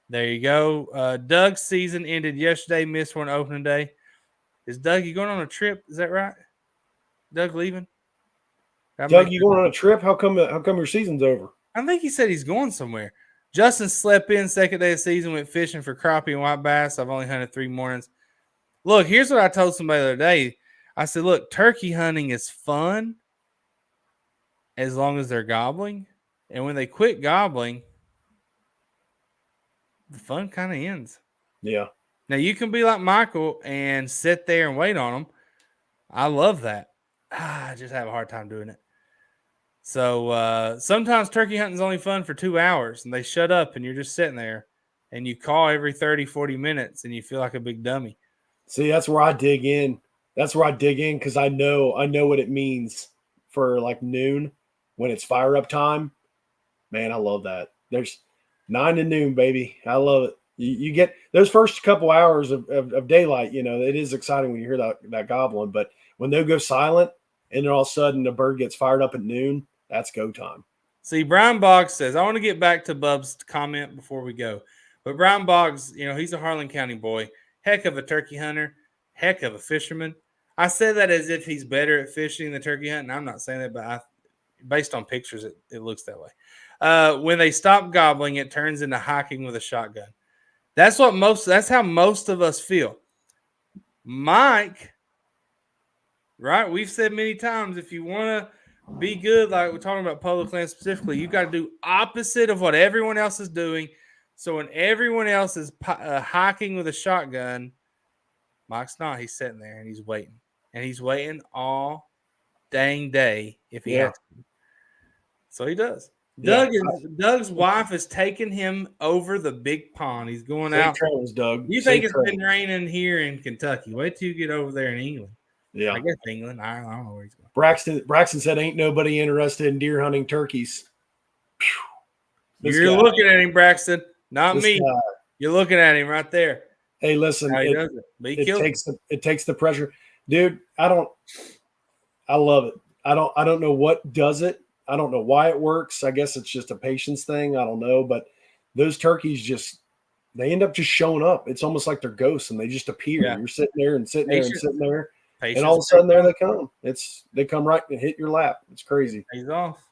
There you go. Doug's season ended yesterday. Missed one opening day. Is Doug, you going on a trip? Is that right? Doug leaving? Doug, you going on a trip? How come your season's over? I think he said he's going somewhere. Justin slept in second day of season, went fishing for crappie and white bass. I've only hunted 3 mornings. Look, here's what I told somebody the other day. I said, look, turkey hunting is fun as long as they're gobbling. And when they quit gobbling, the fun kind of ends. Yeah. Now, you can be like Michael and sit there and wait on them. I love that. I just have a hard time doing it. So sometimes turkey hunting is only fun for 2 hours, and they shut up, and you're just sitting there, and you call every 30, 40 minutes, and you feel like a big dummy. See, that's where I dig in. Because I know what it means for like noon when it's fire up time. Man, I love that. There's 9 to noon, baby. I love it. You get those first couple hours of daylight, it is exciting when you hear that gobbling. But when they go silent and then all of a sudden the bird gets fired up at noon, that's go time. See, Brian Boggs says, I want to get back to Bub's comment before we go. But Brian Boggs, he's a Harlan County boy. Heck of a turkey hunter. Heck of a fisherman. I say that as if he's better at fishing than turkey hunting. I'm not saying that, but based on pictures, it looks that way. When they stop gobbling, it turns into hiking with a shotgun. That's how most of us feel. Mike, right? We've said many times, if you want to be good, like we're talking about public land specifically, you got to do opposite of what everyone else is doing. So when everyone else is hiking with a shotgun, Mike's not. He's sitting there and he's waiting. And he's waiting all dang day if he has to. So he does. Yeah. Doug's wife has taken him over the big pond. He's going out. Trails, Doug. You think it's been raining here in Kentucky. Wait till you get over there in England. Yeah. I guess England. I don't know where he's going. Braxton said ain't nobody interested in deer hunting turkeys. You're looking at him, Braxton. Not me. You're looking at him right there. Hey, listen, it takes the pressure. Dude, I love it. I don't know what does it. I don't know why it works. I guess it's just a patience thing. I don't know. But those turkeys they end up just showing up. It's almost like they're ghosts and they just appear. Yeah. You're sitting there and sitting there and sitting there. And all of a sudden there they come. They come right and hit your lap. It's crazy. He's off.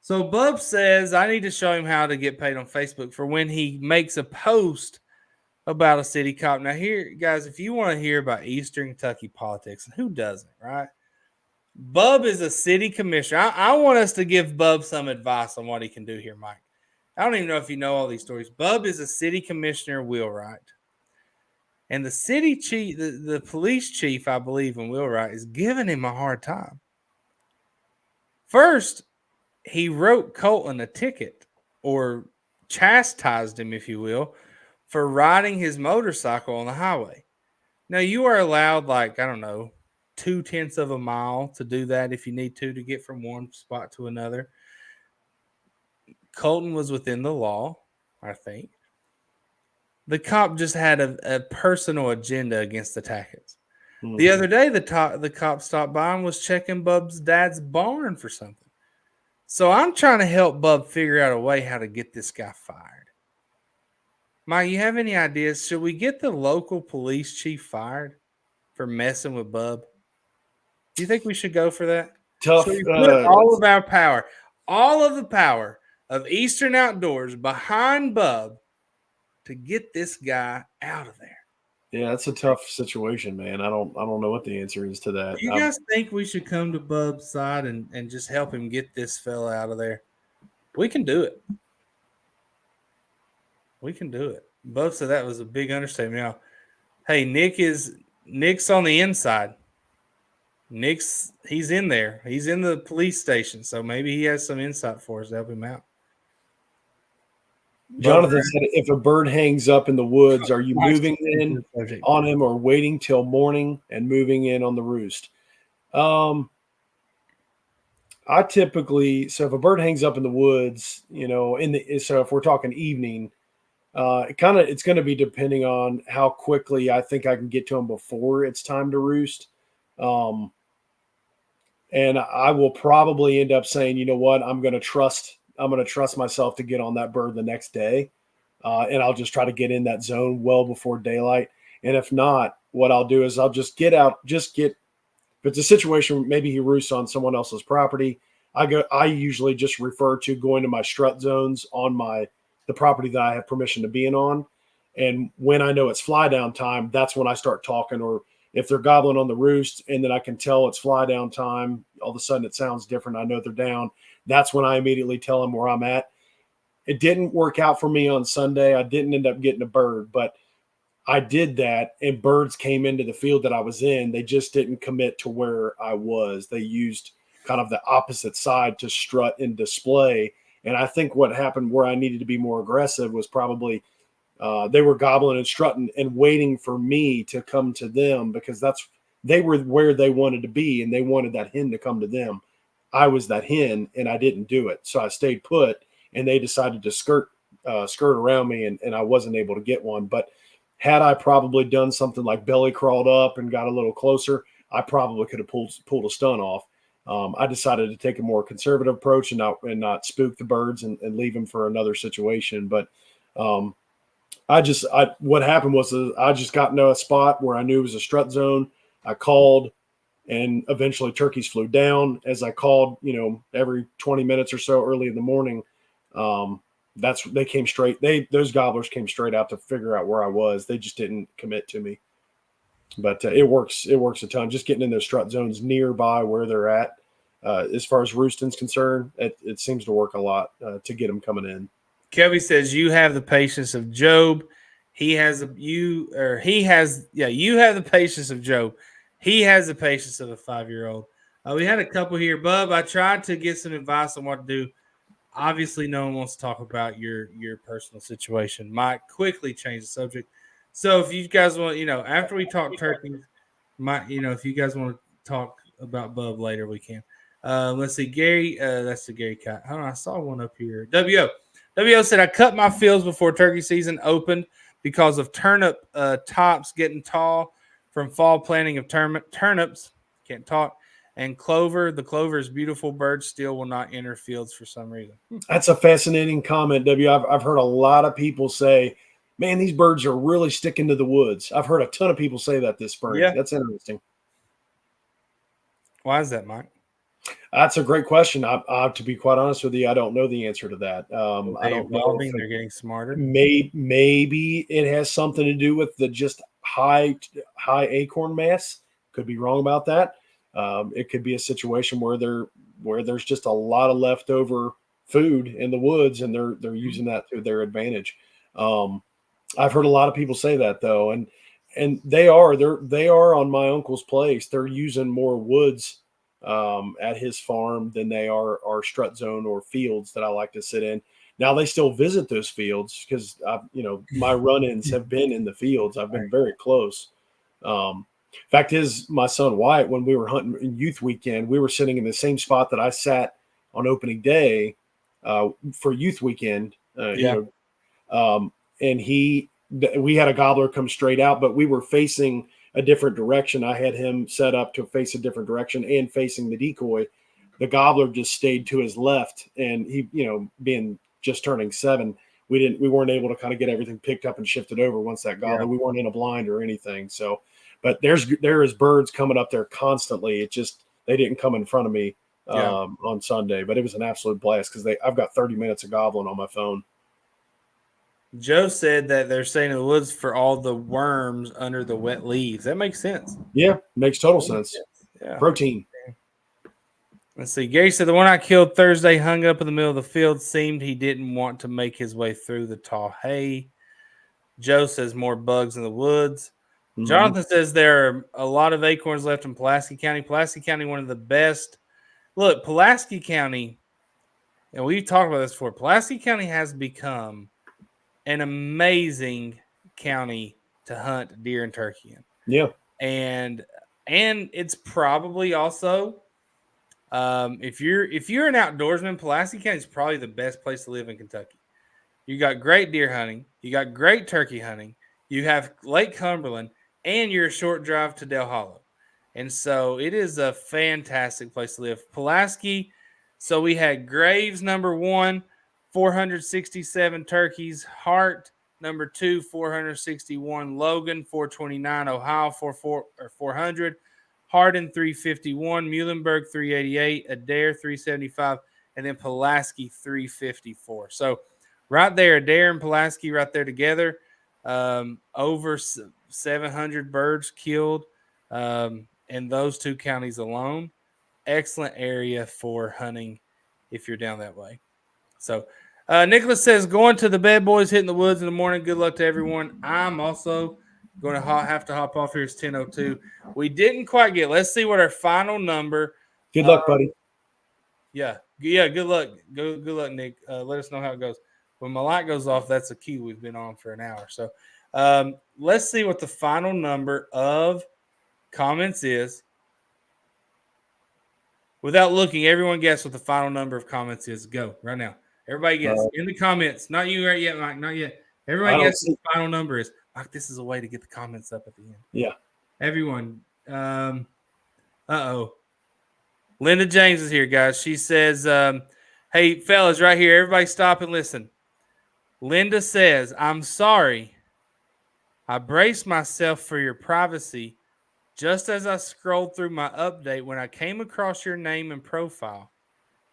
So Bub says I need to show him how to get paid on Facebook for when he makes a post about a city cop. Now here, guys, if you want to hear about Eastern Kentucky politics, and who doesn't, right? Bub is a city commissioner. I want us to give Bub some advice on what he can do here, Mike. I don't even know if you know all these stories. Bub is a city commissioner of Wheelwright. And the city chief, the police chief, I believe, in Wheelwright is giving him a hard time. First, he wrote Colton a ticket or chastised him, if you will, for riding his motorcycle on the highway. Now, you are allowed, 0.2 of a mile to do that if you need to get from one spot to another. Colton was within the law, I think. The cop just had a personal agenda against the Tacketts. Mm-hmm. The other day, the cop stopped by and was checking Bub's dad's barn for something. So I'm trying to help Bub figure out a way how to get this guy fired. Mike, you have any ideas? Should we get the local police chief fired for messing with Bub? Do you think we should go for that? Tough. So we put all of our power, all of the power of Eastern Outdoors behind Bub to get this guy out of there. Yeah, that's a tough situation, man. I don't know what the answer is to that. Do you guys think we should come to Bub's side and just help him get this fella out of there? We can do it. We can do it. Bub said that was a big understatement. Now, hey, Nick's on the inside. He's in there. He's in the police station, so maybe he has some insight for us to help him out. Jonathan said, if a bird hangs up in the woods, are you moving in on him or waiting till morning and moving in on the roost? I typically, so if a bird hangs up in the woods, so if we're talking evening, it's going to be depending on how quickly I think I can get to him before it's time to roost. And I will probably end up saying, you know what, I'm going to trust myself to get on that bird the next day. And I'll just try to get in that zone well before daylight. And if not, what I'll do is I'll just get out, if it's a situation, maybe he roosts on someone else's property. I usually just refer to going to my strut zones on the property that I have permission to be in on. And when I know it's fly down time, that's when I start talking. Or if they're gobbling on the roost and then I can tell it's fly down time, all of a sudden it sounds different. I know they're down. That's when I immediately tell them where I'm at. It didn't work out for me on Sunday. I didn't end up getting a bird, but I did that and birds came into the field that I was in. They just didn't commit to where I was. They used kind of the opposite side to strut and display. And I think what happened where I needed to be more aggressive was probably they were gobbling and strutting and waiting for me to come to them because they were where they wanted to be and they wanted that hen to come to them. I was that hen and I didn't do it. So I stayed put and they decided to skirt around me and I wasn't able to get one. But had I probably done something like belly crawled up and got a little closer, I probably could have pulled a stun off. I decided to take a more conservative approach and not spook the birds and leave them for another situation. But um, what happened was I just got into a spot where I knew it was a strut zone. I called, and eventually turkeys flew down. As I called, every 20 minutes or so early in the morning, they came straight. Those gobblers came straight out to figure out where I was. They just didn't commit to me. But it works. It works a ton. Just getting in those strut zones nearby where they're at. As far as roosting's concerned, it seems to work a lot to get them coming in. Kelby says you have the patience of Job. You have the patience of Job. He has the patience of a 5-year-old. We had a couple here, Bub. I tried to get some advice on what to do. Obviously, no one wants to talk about your personal situation. Mike quickly changed the subject. So if you guys want, after we talk turkeys, if you guys want to talk about Bub later, we can. Let's see, Gary. That's the Gary Cat. I saw one up here. WO said I cut my fields before turkey season opened because of turnip tops getting tall from fall planting of turnips. Can't talk. And clover. The clover is beautiful. Birds still will not enter fields for some reason. That's a fascinating comment, W. I've heard a lot of people say, man, these birds are really sticking to the woods. I've heard a ton of people say that this spring. Yeah. That's interesting. Why is that, Mike? That's a great question. To be quite honest with you, I don't know the answer to that. I don't know. They're getting smarter. Maybe it has something to do with the just high acorn mass. Could be wrong about that. It could be a situation where there's just a lot of leftover food in the woods, and they're using that to their advantage. I've heard a lot of people say that though, and they are on my uncle's place. They're using more woods at his farm than they are our strut zone or fields that I like to sit in. Now they still visit those fields because my run-ins have been in the fields. I've been very close. Fact is, my son Wyatt, when we were hunting in youth weekend, we were sitting in the same spot that I sat on opening day for youth weekend. And we had a gobbler come straight out, but we were facing a different direction. I had him set up to face a different direction and facing the decoy. The gobbler just stayed to his left, and he, being just turning 7, we weren't able to kind of get everything picked up and shifted over once that gobbler. We weren't in a blind or anything. So, but there is birds coming up there constantly. It just they didn't come in front of me on Sunday, but it was an absolute blast because I've got 30 minutes of gobbling on my phone. Joe said that they're staying in the woods for all the worms under the wet leaves. That makes sense. Yeah, makes total sense. Yeah. Protein. Let's see. Gary said the one I killed Thursday hung up in the middle of the field. Seemed he didn't want to make his way through the tall hay. Joe says more bugs in the woods. Mm-hmm. Jonathan says there are a lot of acorns left in Pulaski County. Pulaski County, one of the best. Look, Pulaski County, and we've talked about this before, Pulaski County has become an amazing county to hunt deer and turkey in. Yeah. And it's probably also if you're an outdoorsman, Pulaski County is probably the best place to live in Kentucky. You got great deer hunting, you got great turkey hunting, you have Lake Cumberland, and you're a short drive to Del Hollow. And so it is a fantastic place to live. Pulaski, so we had Graves number 1, 467 turkeys. Hart, number 2, 461. Logan, 429. Ohio, 400. Hardin, 351. Muhlenberg, 388. Adair, 375. And then Pulaski, 354. So right there, Adair and Pulaski right there together. Over 700 birds killed in those two counties alone. Excellent area for hunting if you're down that way. So Nicholas says, going to the bed, boys, hitting the woods in the morning. Good luck to everyone. I'm also going to have to hop off here. It's 10:02. We didn't quite get. Let's see what our final number. Good luck, buddy. Yeah. Good luck. Good luck, Nick. Let us know how it goes. When my light goes off, that's a cue. We've been on for an hour. So let's see what the final number of comments is. Without looking, everyone guess what the final number of comments is. Go right now. Everybody guess in the comments. Not you right yet, Mike. Not yet. Everybody guess what the final number is. Mike, this is a way to get the comments up at the end. Yeah. Everyone. Linda James is here, guys. She says, hey, fellas, right here, everybody stop and listen. Linda says, I'm sorry. I braced myself for your privacy just as I scrolled through my update when I came across your name and profile.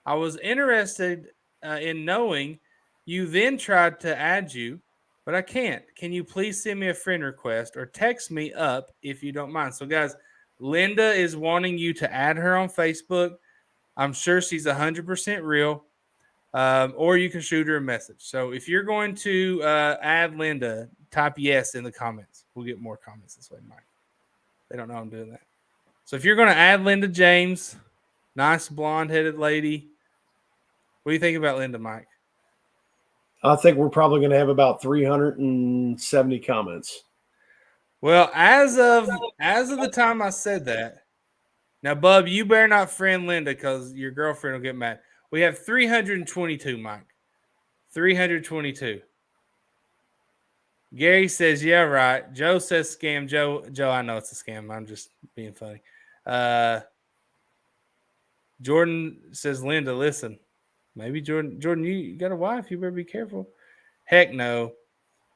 I was interested in knowing you, then tried to add you, but I can't. Can you please send me a friend request or text me up if you don't mind? So, guys, Linda is wanting you to add her on Facebook. I'm sure she's 100% real. Or you can shoot her a message. So if you're going to add Linda, type yes in the comments. We'll get more comments this way, Mike. They don't know I'm doing that. So if you're going to add Linda James, nice blonde-headed lady, what do you think about Linda, Mike? I think we're probably going to have about 370 comments. Well, as of the time I said that, now, Bub, you better not friend Linda because your girlfriend will get mad. We have 322, Mike. 322. Gary says, yeah, right. Joe says scam. Joe, I know it's a scam. I'm just being funny. Jordan says, Linda, listen. Maybe Jordan, you got a wife. You better be careful. Heck no.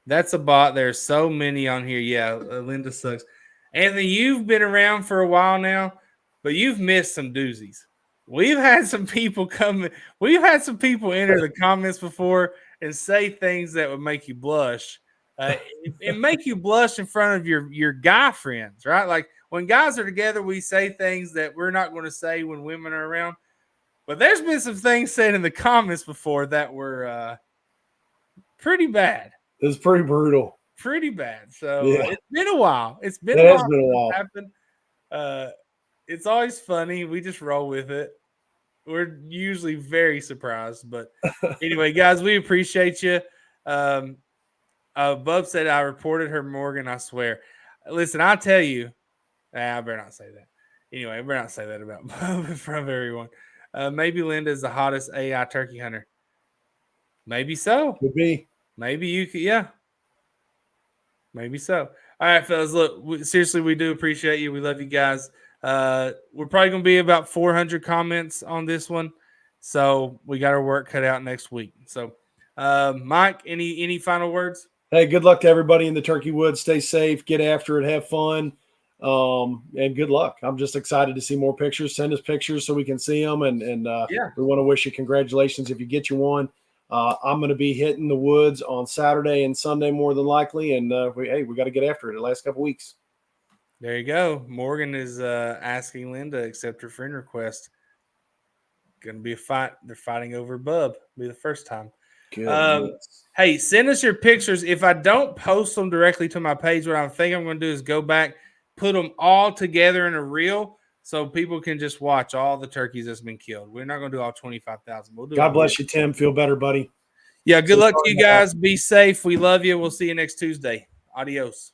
That's a bot. There's so many on here. Yeah, Linda sucks. Anthony, you've been around for a while now, but you've missed some doozies. We've had some people come. We've had some people enter the comments before and say things that would make you blush. And make you blush in front of your guy friends, right? Like when guys are together, we say things that we're not going to say when women are around. But there's been some things said in the comments before that were pretty bad. It was pretty brutal. Pretty bad. So yeah. It's been a while. It's been a while. Happened. It's always funny. We just roll with it. We're usually very surprised. But anyway, guys, we appreciate you. Bub said I reported her, Morgan, I swear. Listen, I'll tell you. I better not say that. Anyway, I better not say that about Bub in front of everyone. Maybe Linda is the hottest AI turkey hunter. Maybe so. Could be. Maybe you could, yeah. Maybe so. All right, fellas, look, seriously, we do appreciate you. We love you guys. We're probably going to be about 400 comments on this one. So we got our work cut out next week. So, Mike, any final words? Hey, good luck to everybody in the turkey woods. Stay safe, get after it, have fun, and good luck. I'm just excited to see more pictures. Send us pictures so we can see them. And we want to wish you congratulations if you get your one. I'm going to be hitting the woods on Saturday and Sunday more than likely. And we got to get after it the last couple of weeks. There you go. Morgan is asking Linda to accept her friend request. Going to be a fight. They're fighting over Bub. It'll be the first time. Hey, send us your pictures. If I don't post them directly to my page, what I think I'm going to do is go back, put them all together in a reel so people can just watch all the turkeys that's been killed. We're not going to do all 25,000. We'll do. God bless you, Tim. Feel better, buddy. Yeah, good luck to you guys. Be safe. We love you. We'll see you next Tuesday. Adios.